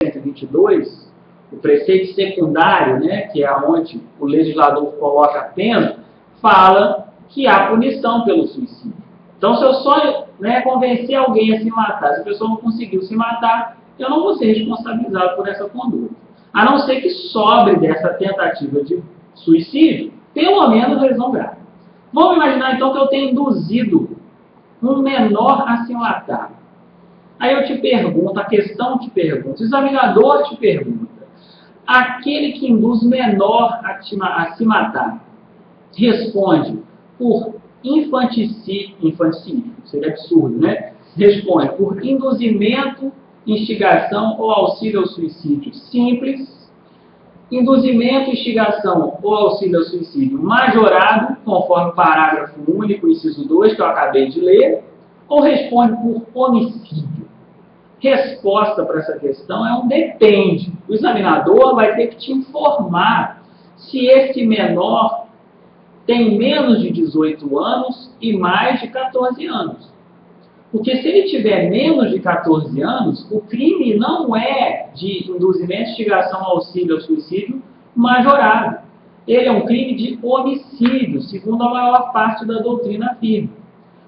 122, o preceito secundário, né, que é onde o legislador coloca a pena, fala que há punição pelo suicídio. Então, se eu só convencer alguém a se matar, se a pessoa não conseguiu se matar, eu não vou ser responsabilizado por essa conduta. A não ser que sobre dessa tentativa de suicídio, pelo menos lesão grave. Vamos imaginar, então, que eu tenho induzido um menor a se matar. Aí eu te pergunto, a questão te pergunta, o examinador te pergunta, aquele que induz menor a se matar, responde por infanticídio, seria absurdo, né? Responde por induzimento, instigação ou auxílio ao suicídio simples, induzimento, instigação ou auxílio ao suicídio majorado, conforme o parágrafo único, inciso 2, que eu acabei de ler, ou responde por homicídio. Resposta para essa questão é um depende. O examinador vai ter que te informar se esse menor tem menos de 18 anos e mais de 14 anos. Porque se ele tiver menos de 14 anos, o crime não é de induzimento, instigação, auxílio ao suicídio majorado. Ele é um crime de homicídio, segundo a maior parte da doutrina afirma.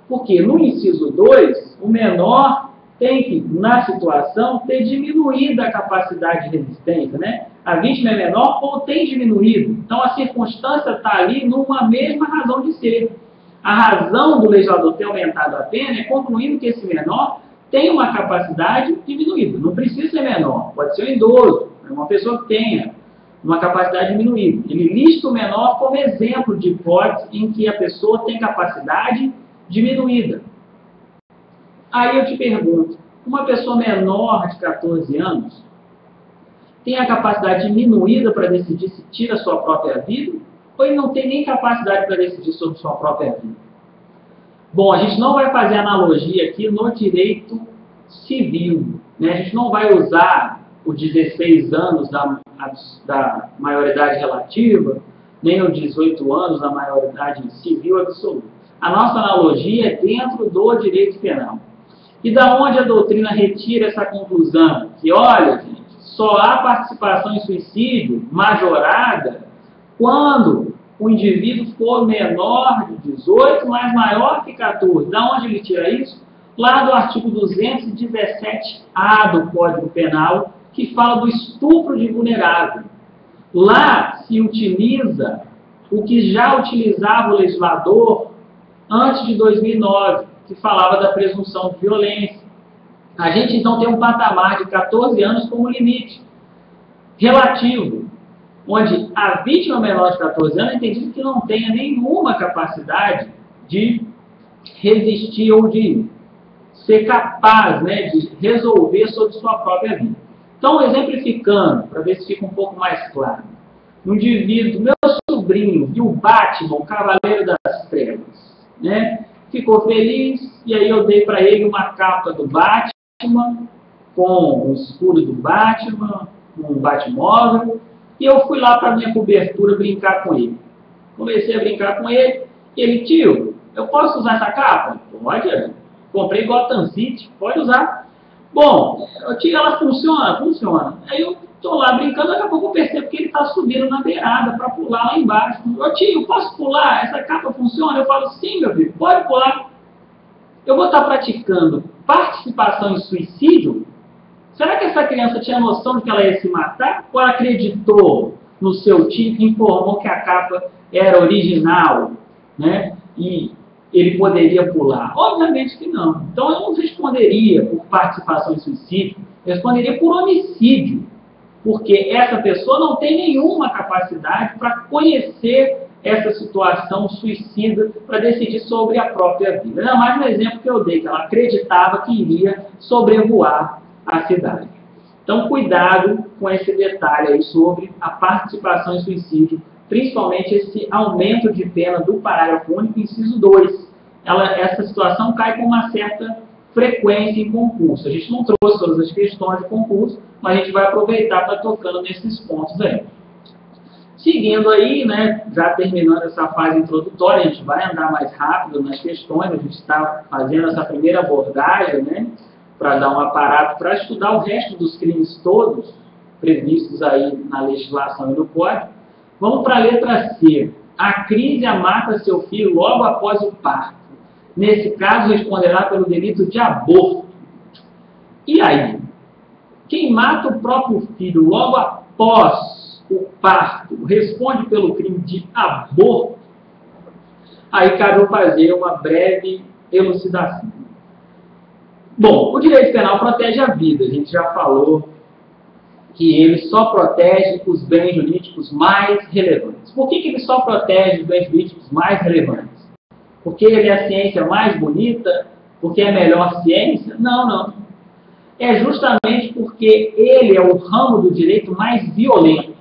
Porque no inciso 2, o menor tem que, na situação, ter diminuído a capacidade de resistência, né? A vítima é menor ou tem diminuído. Então, a circunstância está ali numa mesma razão de ser. A razão do legislador ter aumentado a pena é concluindo que esse menor tem uma capacidade diminuída. Não precisa ser menor, pode ser um idoso, uma pessoa que tenha uma capacidade diminuída. Ele lista o menor como exemplo de hipótese em que a pessoa tem capacidade diminuída. Aí eu te pergunto, uma pessoa menor de 14 anos tem a capacidade diminuída para decidir se tira a sua própria vida? Ou ele não tem nem capacidade para decidir sobre sua própria vida? Bom, a gente não vai fazer analogia aqui no direito civil. Né? A gente não vai usar os 16 anos da maioridade relativa, nem os 18 anos da maioridade civil absoluta. A nossa analogia é dentro do direito penal. E da onde a doutrina retira essa conclusão? Que, olha, gente, só há participação em suicídio majorada quando o indivíduo for menor de 18, mas maior que 14. Da onde ele tira isso? Lá do artigo 217A do Código Penal, que fala do estupro de vulnerável. Lá se utiliza o que já utilizava o legislador antes de 2009, que falava da presunção de violência. A gente, então, tem um patamar de 14 anos como limite relativo. onde a vítima menor de 14 anos é entendido que não tenha nenhuma capacidade de resistir ou de ser capaz, né, de resolver sobre sua própria vida. Então, exemplificando, para ver se fica um pouco mais claro. Um indivíduo, meu sobrinho, viu o Batman, o Cavaleiro das Trevas, né? Ficou feliz, e aí eu dei para ele uma capa do Batman, com o escudo do Batman, um Batmóvel, e eu fui lá para minha cobertura brincar com ele. Comecei a brincar com ele, e ele, tio, eu posso usar essa capa? Pode, comprei Gotham City, pode usar. Bom, tio, ela funciona? Funciona. Aí eu estou lá brincando, daqui a pouco eu percebo que ele está subindo na beirada para pular lá embaixo. Ô tio, posso pular? Essa capa funciona? Eu falo, sim, meu filho, pode pular. Eu vou estar praticando participação em suicídio? Será que essa criança tinha noção de que ela ia se matar? Ou ela acreditou no seu tio que informou que a capa era original, né? E ele poderia pular? Obviamente que não. Então eu não responderia por participação em suicídio, eu responderia por homicídio. Porque essa pessoa não tem nenhuma capacidade para conhecer essa situação suicida para decidir sobre a própria vida. Ainda mais no exemplo que eu dei, que ela acreditava que iria sobrevoar a cidade. Então, cuidado com esse detalhe aí sobre a participação em suicídio, principalmente esse aumento de pena do parágrafo único, inciso 2. Essa situação cai com uma certa frequência em concurso. A gente não trouxe todas as questões de concurso, mas a gente vai aproveitar para tocando nesses pontos aí. Seguindo aí, né, já terminando essa fase introdutória, a gente vai andar mais rápido nas questões, a gente está fazendo essa primeira abordagem, né, para dar um aparato para estudar o resto dos crimes todos previstos aí na legislação e no Código. Vamos para a letra C. A Crísia mata seu filho logo após o parto. Nesse caso, responderá pelo delito de aborto. E aí? Quem mata o próprio filho logo após o parto responde pelo crime de aborto? Aí cabe eu fazer uma breve elucidação. Bom, o direito penal protege a vida. A gente já falou que ele só protege os bens jurídicos mais relevantes. Por que ele só protege os bens jurídicos mais relevantes? Porque ele é a ciência mais bonita? Porque é a melhor ciência? Não, não. É justamente porque ele é o ramo do direito mais violento.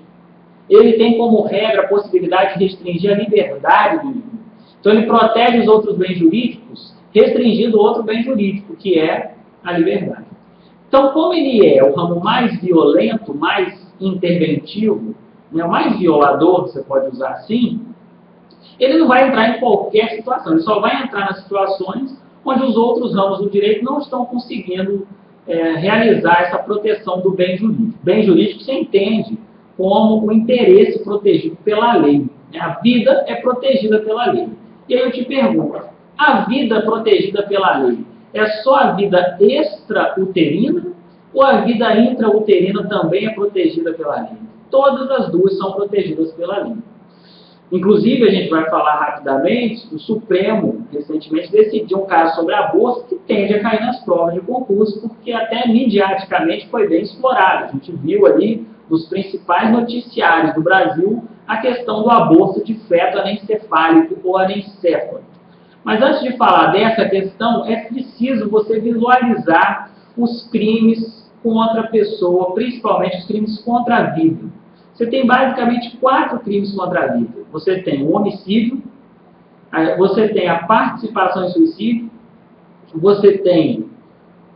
Ele tem como regra a possibilidade de restringir a liberdade do indivíduo. Então ele protege os outros bens jurídicos, restringindo outro bem jurídico, que é a liberdade. Então, como ele é o ramo mais violento, mais interventivo, né, o mais violador, você pode usar assim, ele não vai entrar em qualquer situação, ele só vai entrar nas situações onde os outros ramos do direito não estão conseguindo realizar essa proteção do bem jurídico. Bem jurídico se entende como o interesse protegido pela lei. A vida é protegida pela lei. E aí eu te pergunto, a vida protegida pela lei é só a vida extrauterina ou a vida intrauterina também é protegida pela lei? Todas as duas são protegidas pela lei. Inclusive, a gente vai falar rapidamente, o Supremo recentemente decidiu um caso sobre aborto que tende a cair nas provas de concurso, porque até midiaticamente foi bem explorado. A gente viu ali nos principais noticiários do Brasil a questão do aborto de feto anencefálico ou anencéfalo. Mas antes de falar dessa questão, é preciso você visualizar os crimes contra a pessoa, principalmente os crimes contra a vida. Você tem basicamente 4 crimes contra a vida. Você tem o homicídio, você tem a participação em suicídio, você tem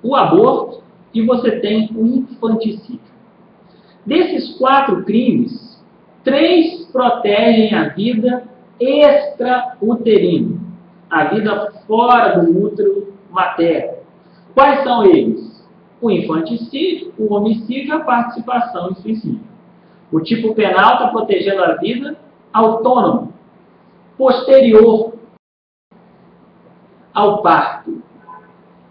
o aborto e você tem o infanticídio. Desses 4 crimes, 3 protegem a vida extrauterina, a vida fora do útero materno. Quais são eles? O infanticídio, o homicídio e a participação em suicídio. O tipo penal está protegendo a vida autônoma, posterior ao parto.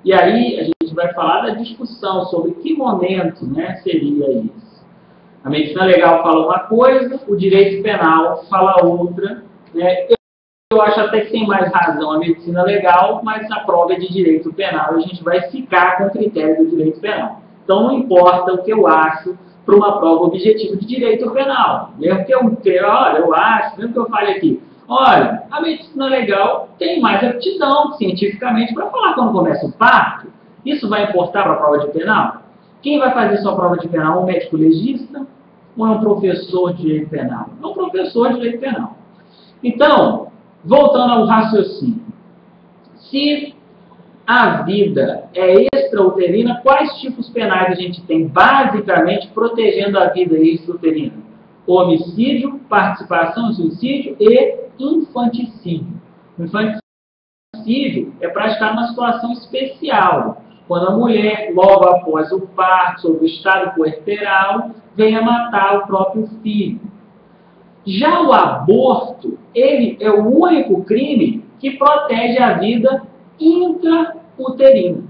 E aí a gente vai falar da discussão sobre que momento, né, seria isso. A medicina legal fala uma coisa, o direito penal fala outra. Né? Eu acho até que tem mais razão a medicina legal, mas a prova é de direito penal, a gente vai ficar com o critério do direito penal. Então não importa o que eu acho, para uma prova objetiva de direito penal. Mesmo que eu acho, mesmo que eu fale aqui, olha, a medicina legal tem mais aptidão cientificamente para falar quando começa o parto. Isso vai importar para a prova de penal? Quem vai fazer sua prova de penal? Um médico legista ou é um professor de direito penal? É um professor de direito penal. Então, voltando ao raciocínio, se a vida é extrauterina, quais tipos penais a gente tem basicamente protegendo a vida extrauterina? Homicídio, participação em suicídio e infanticídio. O infanticídio é praticado numa situação especial, quando a mulher, logo após o parto, sob o estado puerperal, vem a matar o próprio filho. Já o aborto, ele é o único crime que protege a vida intrauterina.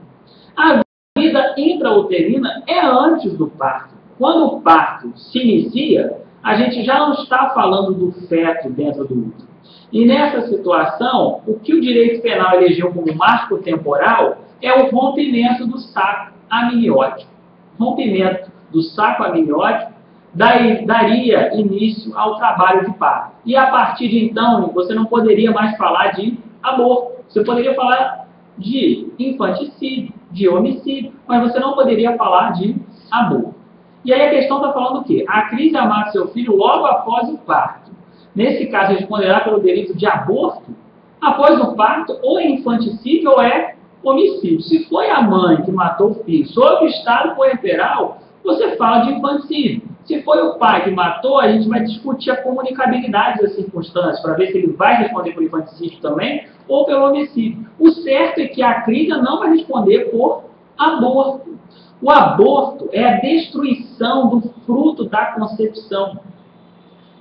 A vida intrauterina é antes do parto. Quando o parto se inicia, a gente já não está falando do feto dentro do útero. E nessa situação, o que o direito penal elegeu como marco temporal é o rompimento do saco amniótico. O rompimento do saco amniótico daria início ao trabalho de parto. E a partir de então, você não poderia mais falar de aborto. Você poderia falar de infanticídio, de homicídio, mas você não poderia falar de aborto. E aí a questão está falando o quê? A Cris mata seu filho logo após o parto. Nesse caso, responderá pelo delito de aborto após o parto, ou é infanticídio ou é homicídio. Se foi a mãe que matou o filho sob o estado puerperal, você fala de infanticídio. Se foi o pai que matou, a gente vai discutir a comunicabilidade das circunstâncias para ver se ele vai responder por infanticídio também ou pelo homicídio. O certo é que a Cris não vai responder por aborto. O aborto é a destruição do fruto da concepção.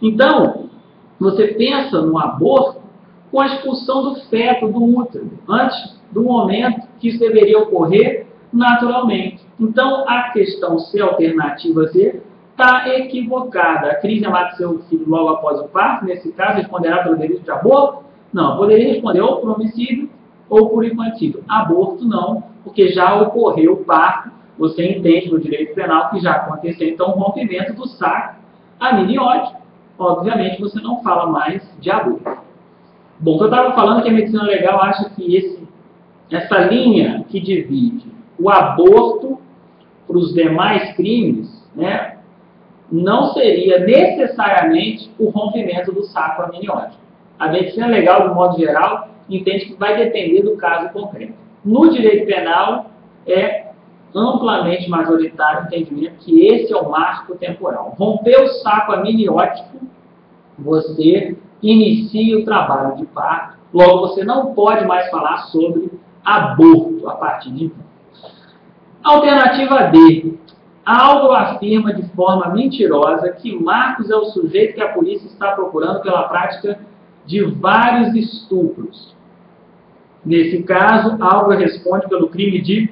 Então, você pensa no aborto com a expulsão do feto do útero, antes do momento que isso deveria ocorrer naturalmente. Então, a questão C, alternativa Z, está equivocada. A Cris mata seu filho logo após o parto, nesse caso, responderá pelo delito de aborto? Não, poderia responder ou por homicídio ou por infanticídio. Aborto não, porque já ocorreu o parto, você entende no direito penal que já aconteceu, então, o rompimento do saco amniótico. Obviamente, você não fala mais de aborto. Bom, o que eu estava falando é que a medicina legal acha que essa linha que divide o aborto para os demais crimes, né, não seria necessariamente o rompimento do saco amniótico. A medicina legal, de modo geral, entende que vai depender do caso concreto. No direito penal, é amplamente majoritário o entendimento que esse é o marco temporal. Romper o saco amniótico, você inicia o trabalho de parto, logo você não pode mais falar sobre aborto a partir de então. Alternativa D. Álvaro afirma de forma mentirosa que Marcos é o sujeito que a polícia está procurando pela prática de vários estupros. Nesse caso, Álvaro responde pelo crime de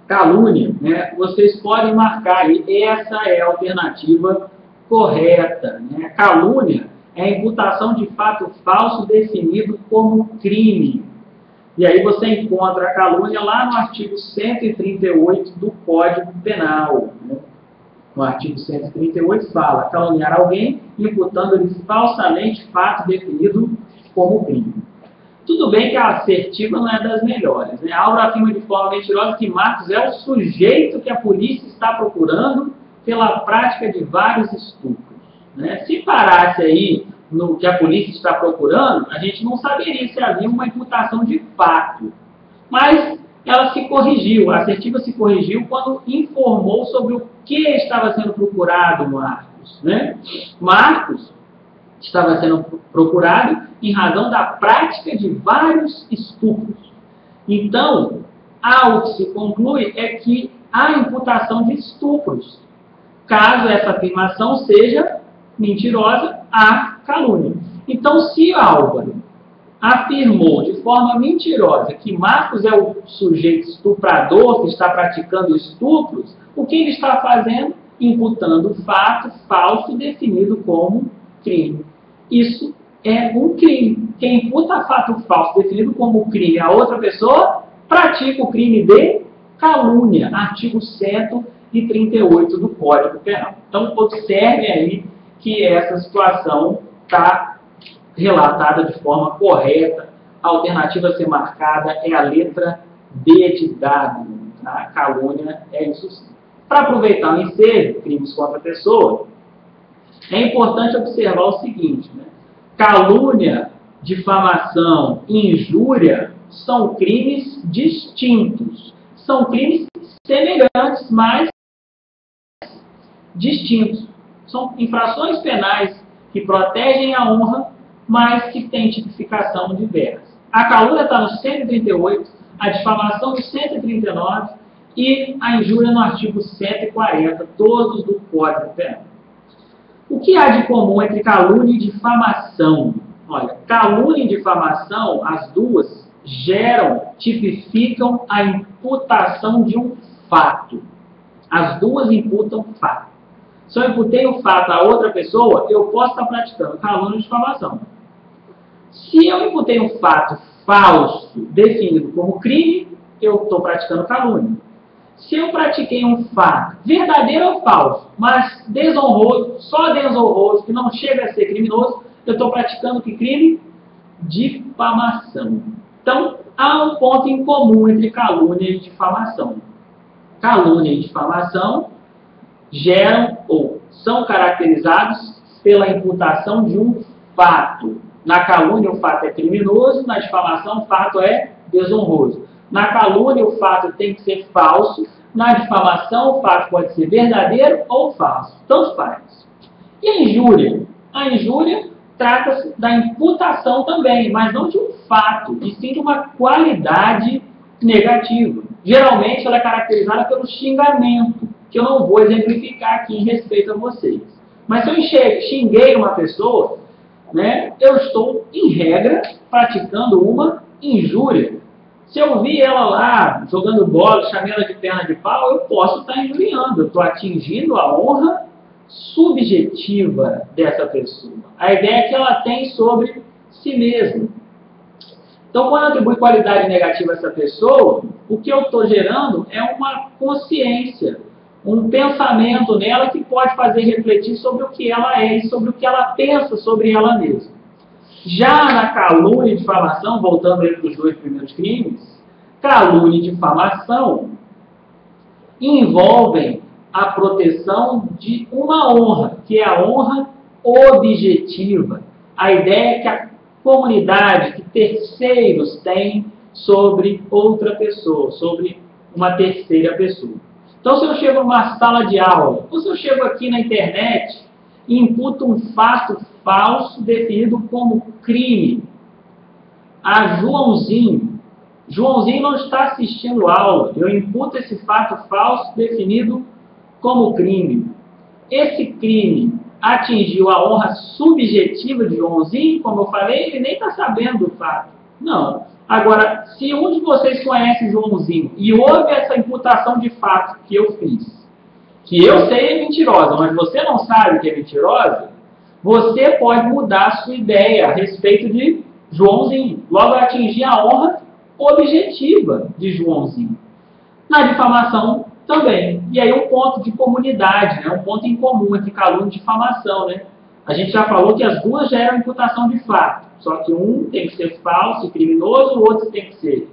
calúnia. Né? Vocês podem marcar aí, essa é a alternativa correta. Né? Calúnia é a imputação de fato falso definido como crime. E aí você encontra a calúnia lá no artigo 138 do Código Penal. Né? No artigo 138 fala, caluniar alguém imputando-lhe falsamente fato definido como crime. Tudo bem que a assertiva não é das melhores. Né? Álvaro afirma de forma mentirosa que Marcos é o sujeito que a polícia está procurando pela prática de vários estupros. Né? Se parasse aí no que a polícia está procurando, a gente não saberia se havia uma imputação de fato. Mas ela se corrigiu, a assertiva se corrigiu quando informou sobre o que estava sendo procurado Marcos. Né? Marcos estava sendo procurado em razão da prática de vários estupros. Então, o que se conclui é que há imputação de estupros. Caso essa afirmação seja mentirosa, há calúnia. Então, se Álvaro afirmou de forma mentirosa que Marcos é o sujeito estuprador que está praticando estupros, o que ele está fazendo? Imputando fato falso definido como crime. Isso é um crime. Quem imputa fato falso definido como crime a outra pessoa, pratica o crime de calúnia. Artigo 100 138 do Código Penal. Então, observem aí que essa situação está relatada de forma correta. A alternativa a ser marcada é a letra D de dado. A calúnia é isso sim. Para aproveitar o ensejo, crimes contra a pessoa, é importante observar o seguinte, né? Calúnia, difamação e injúria são crimes distintos. São crimes semelhantes, mas distintos. São infrações penais que protegem a honra, mas que têm tipificação diversa. A calúnia está no 138, a difamação no 139 e a injúria no artigo 140, todos do Código Penal. O que há de comum entre calúnia e difamação? Olha, calúnia e difamação, as duas, tipificam a imputação de um fato. As duas imputam fato. Se eu imputei um fato a outra pessoa, eu posso estar praticando calúnia e difamação. Se eu imputei um fato falso, definido como crime, eu estou praticando calúnia. Se eu pratiquei um fato verdadeiro ou falso, mas desonroso, só desonroso, que não chega a ser criminoso, eu estou praticando que crime? Difamação. Então, há um ponto em comum entre calúnia e difamação. Calúnia e difamação geram ou são caracterizados pela imputação de um fato. Na calúnia, o fato é criminoso, na difamação, o fato é desonroso. Na calúnia, o fato tem que ser falso. Na difamação, o fato pode ser verdadeiro ou falso. Tanto faz. E a injúria? A injúria trata-se da imputação também, mas não de um fato, e sim de uma qualidade negativa. Geralmente, ela é caracterizada pelo xingamento, que eu não vou exemplificar aqui em respeito a vocês. Mas se eu xinguei uma pessoa, né, eu estou, em regra, praticando uma injúria. Se eu vi ela lá jogando bola, chamei ela de perna de pau, eu posso estar injuriando. Eu estou atingindo a honra subjetiva dessa pessoa. A ideia que ela tem sobre si mesma. Então, quando eu atribuo qualidade negativa a essa pessoa, o que eu estou gerando é uma consciência, um pensamento nela que pode fazer refletir sobre o que ela é e sobre o que ela pensa sobre ela mesma. Já na calúnia e difamação, voltando aí para os dois primeiros crimes, calúnia e difamação envolvem a proteção de uma honra, que é a honra objetiva. A ideia é que a comunidade, que terceiros têm sobre outra pessoa, sobre uma terceira pessoa. Então, se eu chego numa sala de aula, ou se eu chego aqui na internet e imputo um fato falso definido como crime a Joãozinho. Joãozinho não está assistindo aula. Eu imputo esse fato falso definido como crime. Esse crime atingiu a honra subjetiva de Joãozinho, como eu falei, ele nem está sabendo do fato. Não. Agora, se um de vocês conhece Joãozinho e houve essa imputação de fato que eu fiz, que eu sei é mentirosa, mas você não sabe que é mentirosa, você pode mudar a sua ideia a respeito de Joãozinho. Logo, atingir a honra objetiva de Joãozinho. Na difamação também. E aí um ponto de comunidade, né? Um ponto em comum entre calúnia e difamação. Né? A gente já falou que as duas geram imputação de fato. Só que um tem que ser falso e criminoso, o outro tem que ser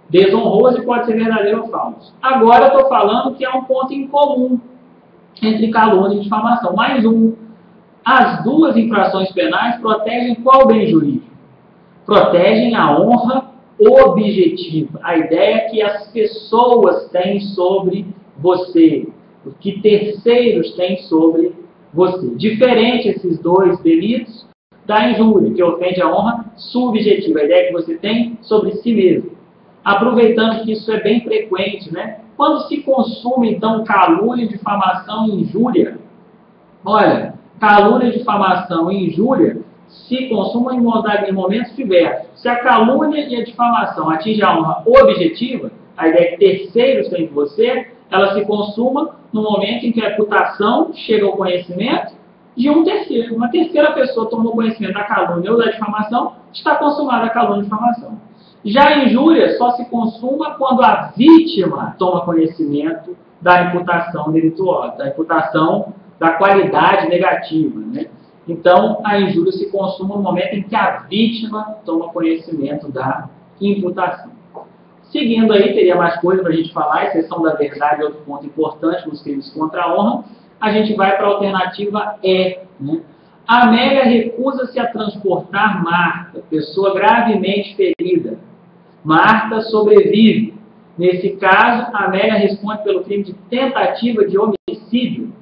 desonroso e pode ser verdadeiro ou falso. Agora eu estou falando que é um ponto em comum entre calúnia e difamação. Mais um. As duas infrações penais protegem qual bem jurídico? Protegem a honra objetiva. A ideia que as pessoas têm sobre você, o que terceiros têm sobre você. Diferente esses dois delitos da injúria, que ofende a honra subjetiva, a ideia que você tem sobre si mesmo. Aproveitando que isso é bem frequente, né? Quando se consome, então, calúnia, difamação e injúria, olha, calúnia, difamação e injúria se consumam em momentos diversos. Se a calúnia e a difamação atingem a honra objetiva, a ideia que terceiros têm de você, ela se consuma no momento em que a imputação chega ao conhecimento de um terceiro. Uma terceira pessoa tomou conhecimento da calúnia ou da difamação, está consumada a calúnia e difamação. Já a injúria só se consuma quando a vítima toma conhecimento da imputação delituosa, da imputação da qualidade negativa, né? Então, a injúria se consuma no momento em que a vítima toma conhecimento da imputação. Seguindo aí, teria mais coisa para a gente falar, exceção da verdade é outro ponto importante nos crimes contra a honra. A gente vai para a alternativa E, né? Amélia recusa-se a transportar Marta, pessoa gravemente ferida. Marta sobrevive. Nesse caso, Amélia responde pelo crime de tentativa de homicídio.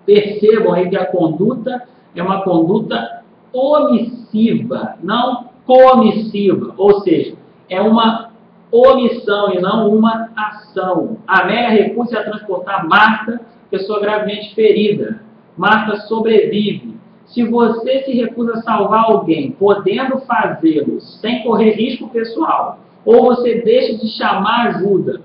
Percebam aí que a conduta é uma conduta omissiva, não comissiva, ou seja, é uma omissão e não uma ação. Amélia recusa-se a transportar Marta, pessoa gravemente ferida. Marta sobrevive. Se você se recusa a salvar alguém, podendo fazê-lo sem correr risco pessoal, ou você deixa de chamar ajuda,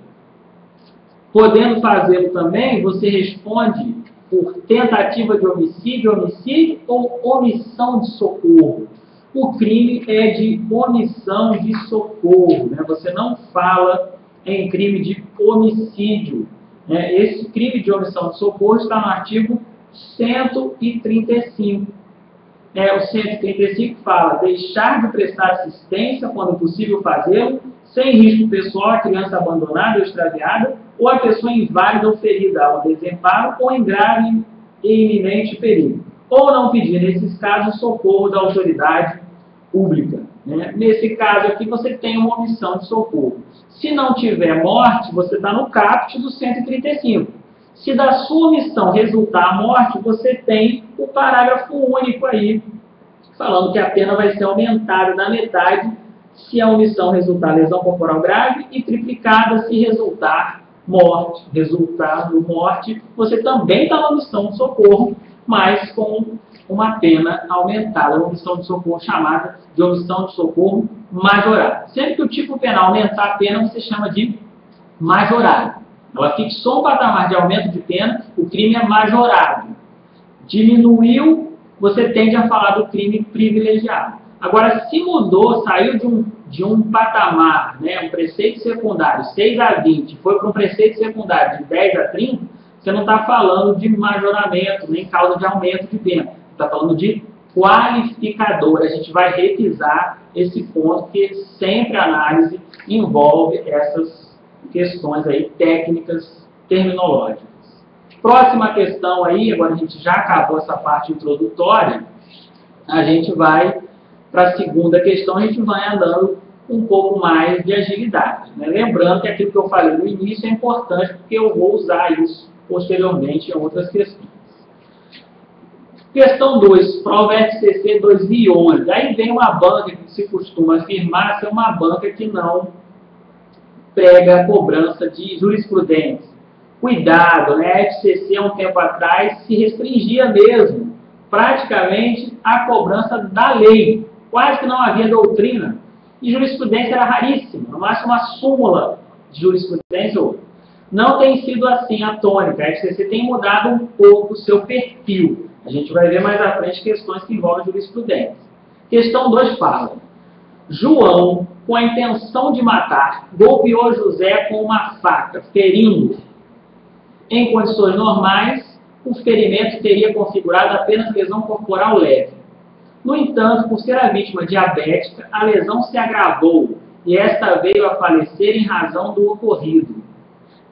podendo fazê-lo também, você responde por tentativa de homicídio, homicídio ou omissão de socorro. O crime é de omissão de socorro, né? Você não fala em crime de homicídio, né? Esse crime de omissão de socorro está no artigo 135. O 135 fala: deixar de prestar assistência quando possível fazê-lo, sem risco pessoal à criança abandonada ou extraviada, ou à pessoa inválida ou ferida ao desemparo ou em grave e iminente perigo. Ou não pedir, nesses casos, socorro da autoridade pública, né? Nesse caso aqui, você tem uma omissão de socorro. Se não tiver morte, você está no caput do 135. Se da sua omissão resultar a morte, você tem o parágrafo único aí, falando que a pena vai ser aumentada na metade se a omissão resultar lesão corporal grave e triplicada se resultar morte. Resultado morte, você também está na omissão de socorro, mas com uma pena aumentada, uma omissão de socorro chamada de omissão de socorro majorada. Sempre que o tipo penal aumentar a pena, você chama de majorado. Ela fixou um patamar de aumento de pena, o crime é majorado. Diminuiu, você tende a falar do crime privilegiado. Agora, se mudou, saiu de um patamar, né, um preceito secundário, 6 a 20, foi para um preceito secundário de 10 a 30, você não está falando de majoramento, nem causa de aumento de pena. Está falando de qualificador. A gente vai revisar esse ponto, porque sempre a análise envolve essas questões aí técnicas, terminológicas. Próxima questão aí, agora a gente já acabou essa parte introdutória, a gente vai para a segunda questão, a gente vai andando um pouco mais de agilidade, né? Lembrando que aquilo que eu falei no início é importante, porque eu vou usar isso posteriormente em outras questões. Questão 2, prova FCC 2011. Aí vem uma banca que se costuma afirmar ser uma banca que não prega a cobrança de jurisprudência. Cuidado, né? A FCC, há um tempo atrás, se restringia mesmo, praticamente, à cobrança da lei. Quase que não havia doutrina. E jurisprudência era raríssima, no máximo uma súmula de jurisprudência. Não tem sido assim a tônica. A FCC tem mudado um pouco o seu perfil. A gente vai ver mais à frente questões que envolvem jurisprudência. Questão 2 fala: João, com a intenção de matar, golpeou José com uma faca, ferindo. Em condições normais, o ferimento teria configurado apenas lesão corporal leve. No entanto, por ser a vítima diabética, a lesão se agravou e esta veio a falecer em razão do ocorrido.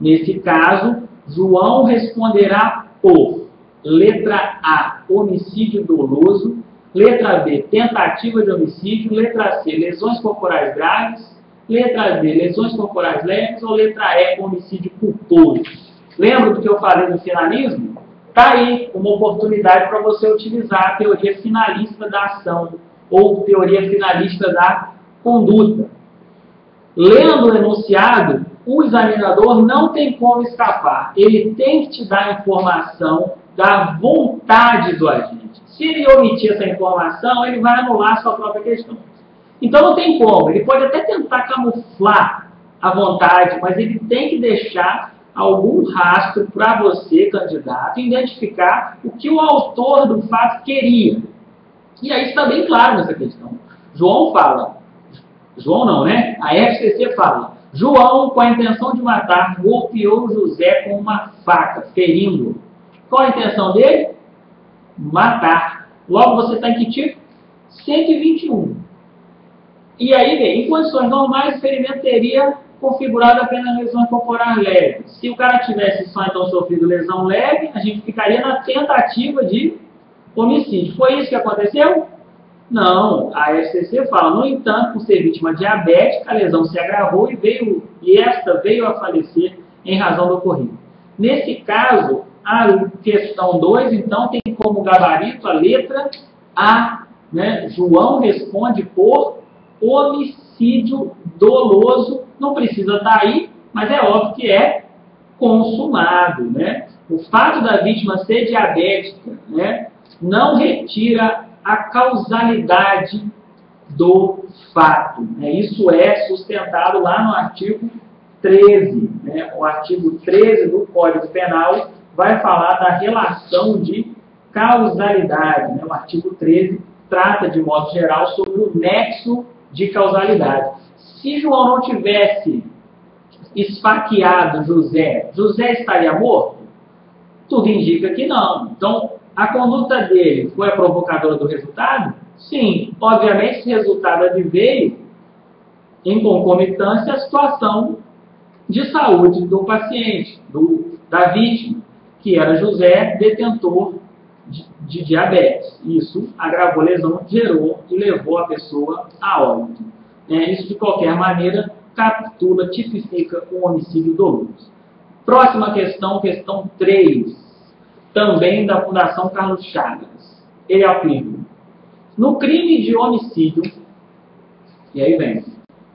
Nesse caso, João responderá por letra A, homicídio doloso, letra B, tentativa de homicídio, letra C, lesões corporais graves, letra D, lesões corporais leves, ou letra E, homicídio culposo. Lembra do que eu falei no finalismo? Está aí uma oportunidade para você utilizar a teoria finalista da ação, ou teoria finalista da conduta. Lendo o enunciado, o examinador não tem como escapar. Ele tem que te dar a informação da vontade do agente. Se ele omitir essa informação, ele vai anular a sua própria questão. Então não tem como. Ele pode até tentar camuflar a vontade, mas ele tem que deixar algum rastro para você, candidato, identificar o que o autor do fato queria. E aí está bem claro nessa questão. João fala: João não, né? A FCC fala: João, com a intenção de matar, golpeou José com uma faca, ferindo-o. Qual a intenção dele? Matar. Logo, você está em que tipo? 121. E aí, bem, em condições normais, o ferimento teria configurado apenas lesões corporais leves. Se o cara tivesse só então sofrido lesão leve, a gente ficaria na tentativa de homicídio. Foi isso que aconteceu? Não, a FCC fala: no entanto, por ser vítima diabética, a lesão se agravou e esta veio a falecer em razão do ocorrido. Nesse caso, a questão 2, então, tem como gabarito a letra A, né? João responde por homicídio doloso. Não precisa estar aí, mas é óbvio que é consumado, né? O fato da vítima ser diabética, né, não retira a causalidade do fato, né? Isso é sustentado lá no artigo 13. Né? O artigo 13 do Código Penal vai falar da relação de causalidade. Né? O artigo 13 trata, de modo geral, sobre o nexo de causalidade. Se João não tivesse esfaqueado José, José estaria morto? Tudo indica que não. Então, a conduta dele foi a provocadora do resultado? Sim. Obviamente, esse resultado adveio em concomitância à situação de saúde do paciente, da vítima, que era José, detentor de diabetes. Isso agravou a lesão, gerou e levou a pessoa a óbito. Isso, de qualquer maneira, captura, tipifica um homicídio doloso. Próxima questão, questão 3, também da Fundação Carlos Chagas. Ele afirma: no crime de homicídio, e aí vem,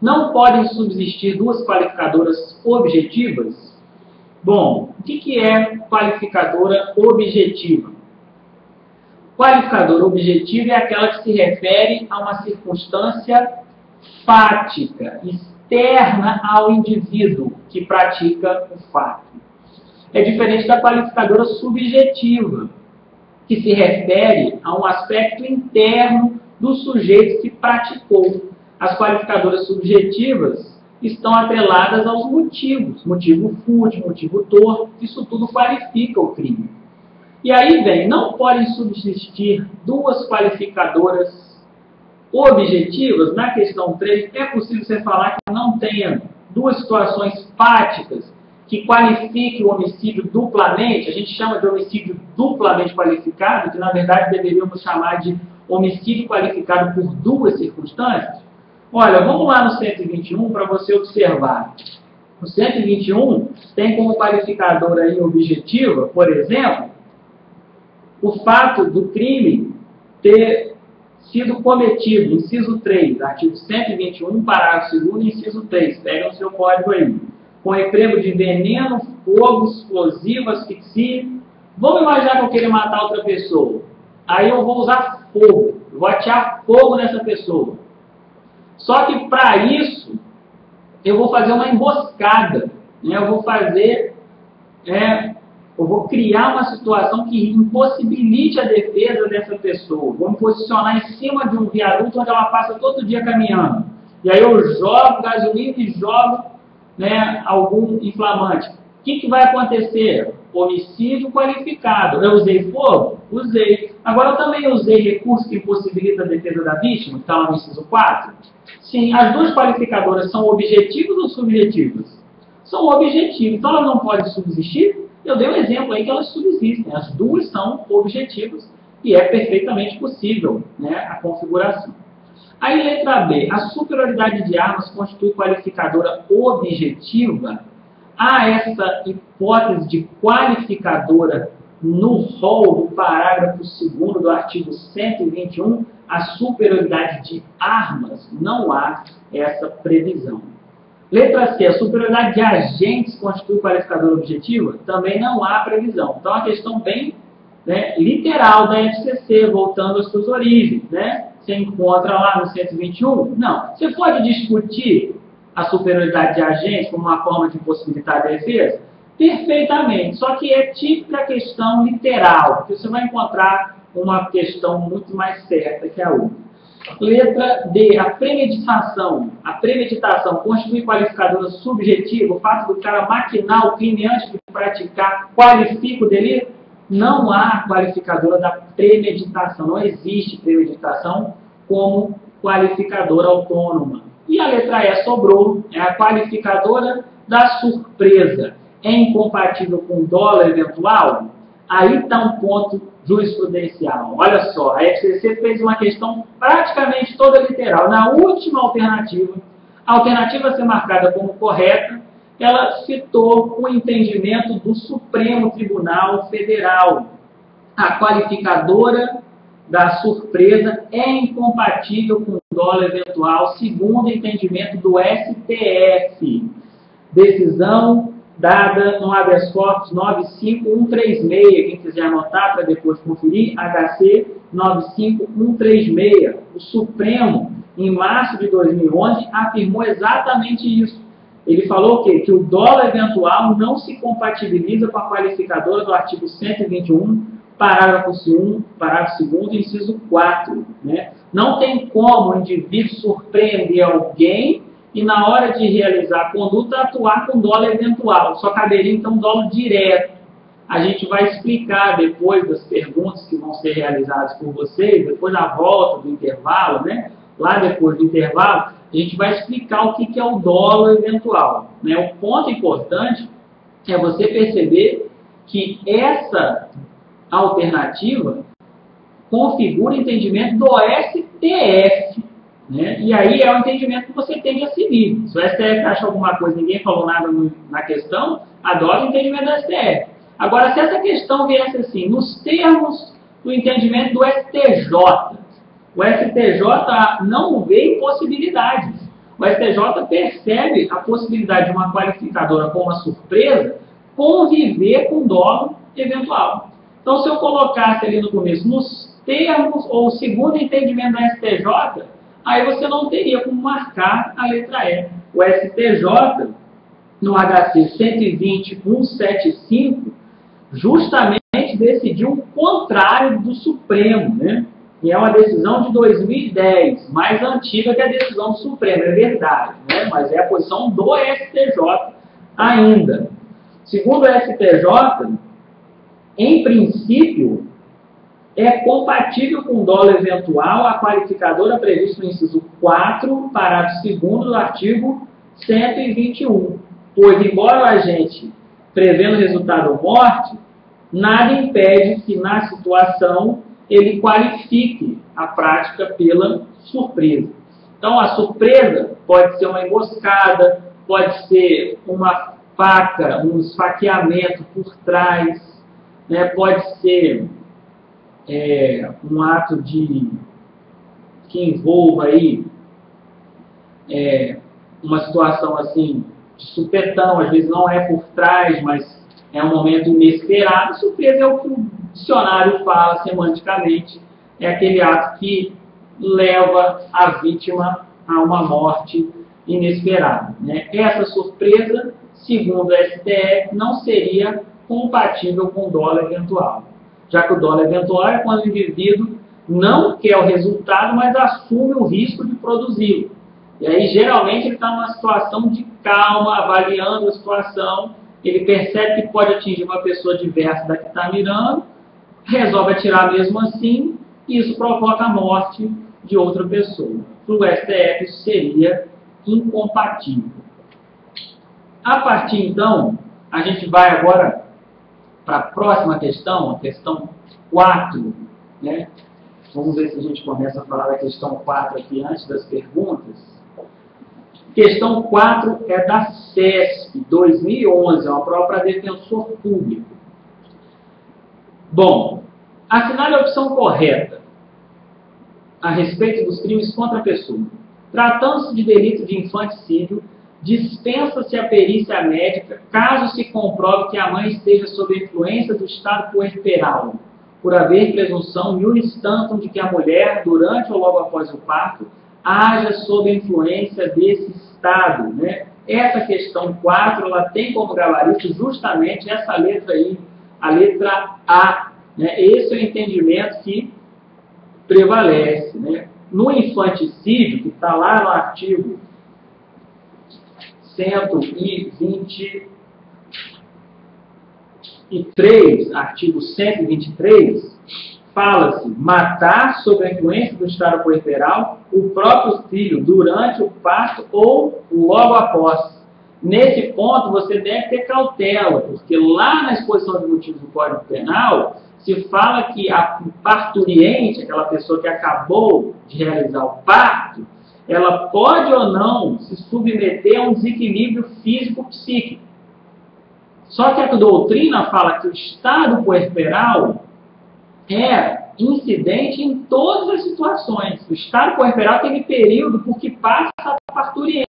não podem subsistir duas qualificadoras objetivas? Bom, o que é qualificadora objetiva? Qualificadora objetiva é aquela que se refere a uma circunstância fática, externa ao indivíduo que pratica o fato. É diferente da qualificadora subjetiva, que se refere a um aspecto interno do sujeito que praticou. As qualificadoras subjetivas estão atreladas aos motivos, motivo fútil, motivo torto, isso tudo qualifica o crime. E aí vem, não podem subsistir duas qualificadoras objetivas. Na questão 3, é possível você falar que não tenha duas situações fáticas que qualifiquem o homicídio duplamente. A gente chama de homicídio duplamente qualificado, que na verdade deveríamos chamar de homicídio qualificado por duas circunstâncias. Olha, vamos lá no 121 para você observar. O 121 tem como qualificadora aí objetiva, por exemplo, o fato do crime ter sido cometido, inciso 3, artigo 121, parágrafo 2º, inciso 3, pega o seu código aí, com emprego de veneno, fogo, explosivo, asfixia. Vamos imaginar que eu queria matar outra pessoa. Aí eu vou usar fogo, eu vou atear fogo nessa pessoa. Só que para isso, eu vou fazer uma emboscada, né? Eu vou criar uma situação que impossibilite a defesa dessa pessoa. Vou me posicionar em cima de um viaduto onde ela passa todo dia caminhando. E aí eu jogo gasolina e jogo, né, algum inflamante. O que vai acontecer? Homicídio qualificado. Eu usei fogo? Usei. Agora eu também usei recurso que impossibilita a defesa da vítima, que está lá no inciso 4? Sim. As duas qualificadoras são objetivas ou subjetivas? São objetivas. Então elas não podem subsistir? Eu dei um exemplo aí que elas subsistem. As duas são objetivas e é perfeitamente possível, né, a configuração. Aí, letra B. A superioridade de armas constitui qualificadora objetiva? Há essa hipótese de qualificadora no rol do parágrafo 2º do artigo 121, a superioridade de armas? Não há essa previsão. Letra C, a superioridade de agentes constitui qualificadora objetiva? Também não há previsão. Então, a questão bem, né, literal da FCC, voltando às suas origens, né? Você encontra lá no 121? Não. Você pode discutir a superioridade de agentes como uma forma de possibilitar a defesa? Perfeitamente. Só que é típica questão literal, porque você vai encontrar uma questão muito mais certa que a outra. Letra D, a premeditação. A premeditação constitui qualificadora subjetiva? O fato do cara maquinar o crime antes de praticar qualifica o delito? Não há qualificadora da premeditação. Não existe premeditação como qualificadora autônoma. E a letra E sobrou, é a qualificadora da surpresa. É incompatível com dolo eventual? Aí está um ponto jurisprudencial. Olha só, a FCC fez uma questão praticamente toda literal. Na última alternativa, a alternativa a ser marcada como correta, ela citou o entendimento do Supremo Tribunal Federal. A qualificadora da surpresa é incompatível com dolo eventual, segundo o entendimento do STF. Decisão dada no habeas corpus 95136, quem quiser anotar para depois conferir, HC 95136. O Supremo, em março de 2011, afirmou exatamente isso. Ele falou o quê? Que o dolo eventual não se compatibiliza com a qualificadora do artigo 121, parágrafo 2º, inciso 4. Né? Não tem como o indivíduo surpreender alguém e, na hora de realizar a conduta, atuar com dolo eventual. Só caberia, então, dolo direto. A gente vai explicar depois das perguntas que vão ser realizadas por vocês, depois da volta do intervalo, né? Lá depois do intervalo, a gente vai explicar o que é o dolo eventual. Né? O ponto importante é você perceber que essa alternativa configura o entendimento do STF. Né? E aí é o entendimento que você tem de seguir. Se o STF acha alguma coisa, ninguém falou nada na questão, adota o entendimento do STF. Agora, se essa questão viesse assim, nos termos do entendimento do STJ, o STJ não vê possibilidades. O STJ percebe a possibilidade de uma qualificadora como uma surpresa conviver com dolo eventual. Então, se eu colocasse ali no começo, nos termos ou segundo entendimento da STJ, aí você não teria como marcar a letra E. O STJ, no HC 120.175, justamente decidiu o contrário do Supremo, né? E é uma decisão de 2010, mais antiga que a decisão do Supremo, é verdade, né? Mas é a posição do STJ ainda. Segundo o STJ, em princípio, é compatível com dolo eventual a qualificadora prevista no inciso 4, parágrafo 2º do artigo 121. Pois, embora o agente prevendo o resultado morte, nada impede que, na situação, ele qualifique a prática pela surpresa. Então, a surpresa pode ser uma emboscada, pode ser uma faca, um esfaqueamento por trás, né? Pode ser um ato que envolva aí uma situação assim de supetão, às vezes não é por trás, mas é um momento inesperado. Surpresa é o que o dicionário fala semanticamente, é aquele ato que leva a vítima a uma morte inesperada. Né? Essa surpresa, segundo o STF, não seria compatível com o dolo eventual, já que o dolo eventual é quando o indivíduo não quer o resultado, mas assume o risco de produzi-lo. E aí, geralmente, ele está numa situação de calma, avaliando a situação, ele percebe que pode atingir uma pessoa diversa da que está mirando, resolve atirar mesmo assim, e isso provoca a morte de outra pessoa. Para o STF, isso seria incompatível. A partir, então, a gente vai agora para a próxima questão, a questão 4. Né? Vamos ver se a gente começa a falar da questão 4 aqui antes das perguntas. Questão 4 é da CESP, 2011, é uma prova para defensor público. Bom, assinale a opção correta a respeito dos crimes contra a pessoa. Tratando-se de delito de infanticídio, dispensa-se a perícia médica caso se comprove que a mãe esteja sob a influência do estado puerperal, por haver presunção iuris tantum de que a mulher, durante ou logo após o parto, haja sob a influência desse estado. Né? Essa questão 4, ela tem como gabarito justamente essa letra aí, a letra A. Né? Esse é o entendimento que prevalece. Né? no infanticídio, que está lá no artigo 123, artigo 123, fala-se matar sob a influência do estado puerperal o próprio filho durante o parto ou logo após. Nesse ponto, você deve ter cautela, porque lá na exposição de motivos do Código Penal, se fala que a parturiente, aquela pessoa que acabou de realizar o parto, ela pode ou não se submeter a um desequilíbrio físico-psíquico. Só que a doutrina fala que o estado puerperal é incidente em todas as situações. O estado puerperal tem aquele período por que passa a parturiente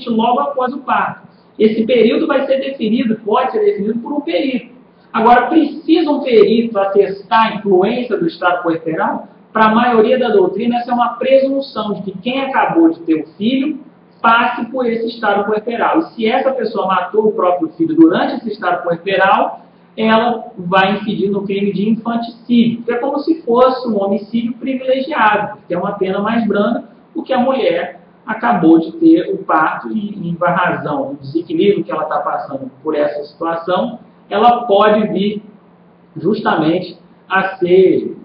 logo após o parto. Esse período vai ser definido, pode ser definido por um perito. Agora, precisa um perito atestar a influência do estado puerperal? Para a maioria da doutrina, essa é uma presunção de que quem acabou de ter o filho passe por esse estado puerperal. E se essa pessoa matou o próprio filho durante esse estado puerperal, ela vai incidir no crime de infanticídio, que é como se fosse um homicídio privilegiado, que é uma pena mais branda, porque a mulher acabou de ter o parto e, em razão do desequilíbrio que ela está passando por essa situação, ela pode vir justamente a ser,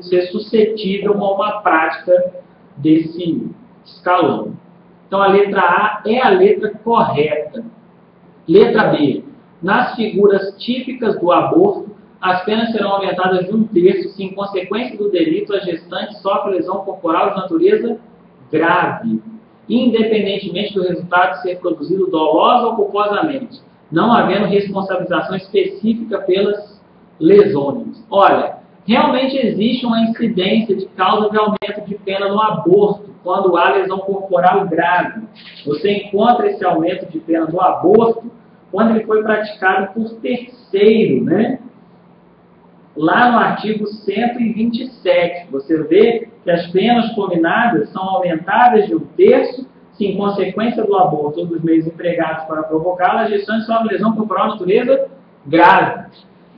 ser suscetível a uma prática desse escalão. Então, a letra A é a letra correta. Letra B. Nas figuras típicas do aborto, as penas serão aumentadas de 1/3 se, em consequência do delito, a gestante sofre lesão corporal de natureza grave, independentemente do resultado ser produzido dolosa ou culposamente, não havendo responsabilização específica pelas lesões. Olha, realmente existe uma incidência de causa de aumento de pena no aborto, quando há lesão corporal grave. Você encontra esse aumento de pena no aborto quando ele foi praticado por terceiro, Lá no artigo 127, você vê que as penas combinadas são aumentadas de 1/3 se, em consequência do aborto ou dos meios empregados para provocá-la, a gestante sofre lesão corporal de natureza grave.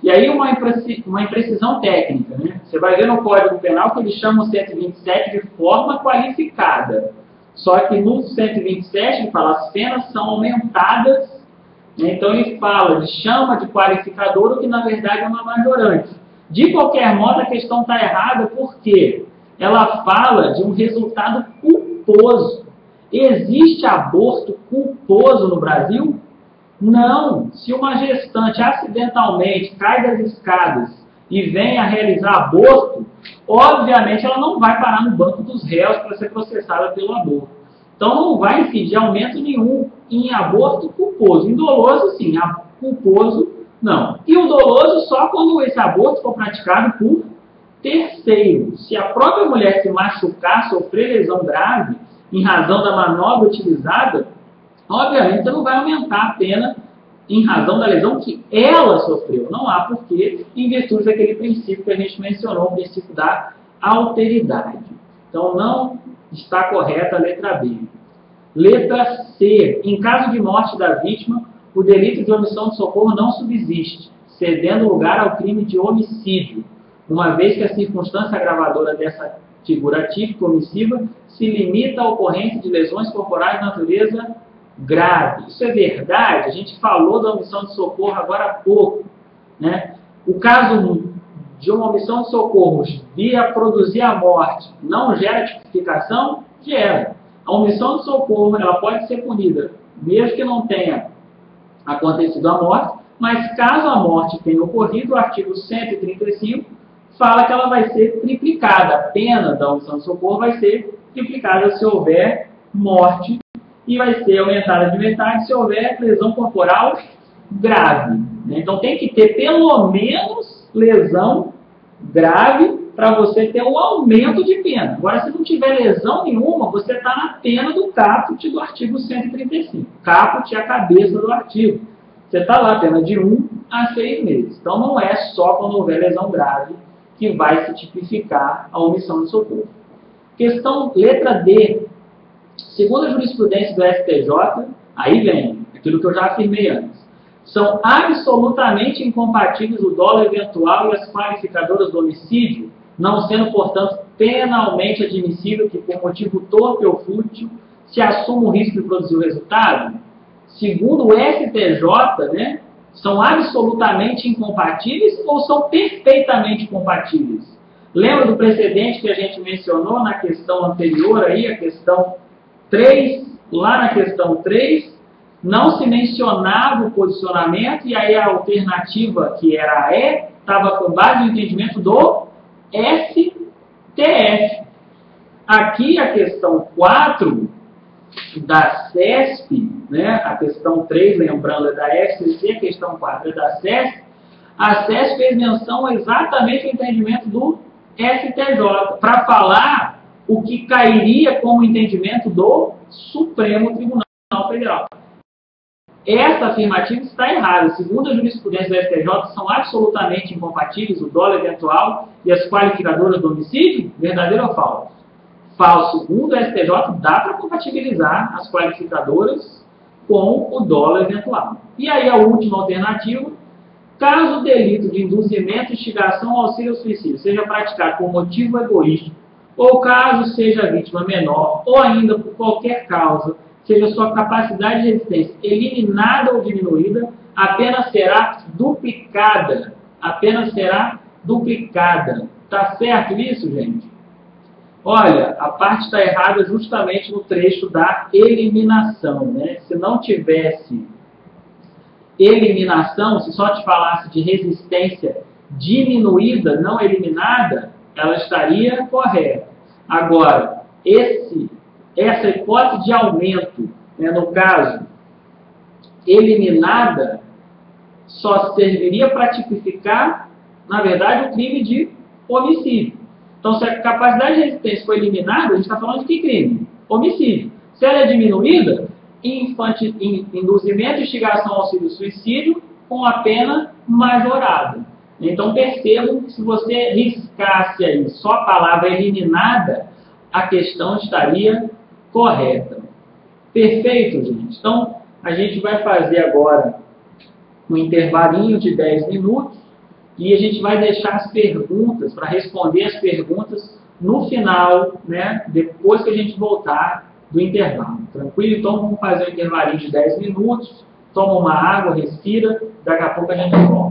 E aí uma imprecisão técnica, Você vai ver no Código Penal que eles chamam o 127 de forma qualificada. Só que no 127 ele fala as penas são aumentadas, Então ele chama de qualificador o que na verdade é uma majorante. De qualquer modo, a questão está errada porque ela fala de um resultado culposo. Existe aborto culposo no Brasil? Não. Se uma gestante acidentalmente cai das escadas e vem a realizar aborto, obviamente ela não vai parar no banco dos réus para ser processada pelo aborto. Então não vai incidir aumento nenhum em aborto culposo. Em doloso, sim. Culposo, não. E o doloso só quando esse aborto for praticado por terceiro. Se a própria mulher se machucar, sofrer lesão grave, em razão da manobra utilizada, obviamente você não vai aumentar a pena em razão da lesão que ela sofreu. Não há porquê, em virtude daquele princípio que a gente mencionou, o princípio da alteridade. Então não está correta a letra B. Letra C. Em caso de morte da vítima, o delito de omissão de socorro não subsiste, cedendo lugar ao crime de homicídio, uma vez que a circunstância agravadora dessa figura típica omissiva se limita à ocorrência de lesões corporais de natureza grave. Isso é verdade, a gente falou da omissão de socorro agora há pouco. O caso de uma omissão de socorro vir a produzir a morte não gera tipificação? Gera. A omissão de socorro ela pode ser punida, mesmo que não tenha acontecido a morte, mas caso a morte tenha ocorrido, o artigo 135 fala que ela vai ser triplicada. A pena da omissão de socorro vai ser triplicada se houver morte e vai ser aumentada de metade se houver lesão corporal grave. Então tem que ter pelo menos lesão grave para você ter um aumento de pena. Agora, se não tiver lesão nenhuma, você está na pena do caput do artigo 135. Caput é a cabeça do artigo. Você está lá, pena de 1 a 6 meses. Então, não é só quando houver lesão grave que vai se tipificar a omissão de socorro. Questão letra D. Segundo a jurisprudência do STJ, aí vem aquilo que eu já afirmei antes. São absolutamente incompatíveis o dolo eventual e as qualificadoras do homicídio, não sendo, portanto, penalmente admissível que, por motivo torpe ou fútil, se assuma o risco de produzir o resultado? Segundo o STJ, né, são absolutamente incompatíveis ou são perfeitamente compatíveis? Lembra do precedente que a gente mencionou na questão anterior, aí, a questão 3, lá na questão 3, não se mencionava o posicionamento e aí a alternativa, que era a E, estava com base no entendimento do STF. Aqui a questão 4 da CESP, né, a questão 3, lembrando, é da FCC, a questão 4 é da CESP, a CESP fez menção exatamente ao entendimento do STJ, para falar o que cairia como entendimento do Supremo Tribunal Federal. Essa afirmativa está errada. Segundo a jurisprudência do STJ, são absolutamente incompatíveis o dolo eventual e as qualificadoras do homicídio? Verdadeiro ou falso? Falso. Segundo o STJ, dá para compatibilizar as qualificadoras com o dolo eventual. E aí a última alternativa: caso o delito de induzimento, instigação ou auxílio ao suicídio seja praticado por motivo egoísta, ou caso seja a vítima menor, ou ainda por qualquer causa, seja sua capacidade de resistência eliminada ou diminuída, a pena será duplicada. A pena será duplicada. Tá certo isso, gente? Olha, a parte está errada justamente no trecho da eliminação, né? Se não tivesse eliminação, se só te falasse de resistência diminuída, não eliminada, ela estaria correta. Agora, essa hipótese de aumento, né, no caso, eliminada, só serviria para tipificar, na verdade, o crime de homicídio. Então, se a capacidade de resistência for eliminada, a gente está falando de que crime? Homicídio. Se ela é diminuída, induzimento, instigação, auxílio, suicídio, com a pena majorada. Então, percebam que se você riscasse aí só a palavra eliminada, a questão estaria correta. Perfeito, gente? Então, a gente vai fazer agora um intervalinho de 10 minutos e a gente vai deixar as perguntas, para responder as perguntas no final, né, depois que a gente voltar do intervalo. Tranquilo? Então, vamos fazer um intervalinho de 10 minutos, toma uma água, respira, daqui a pouco a gente volta.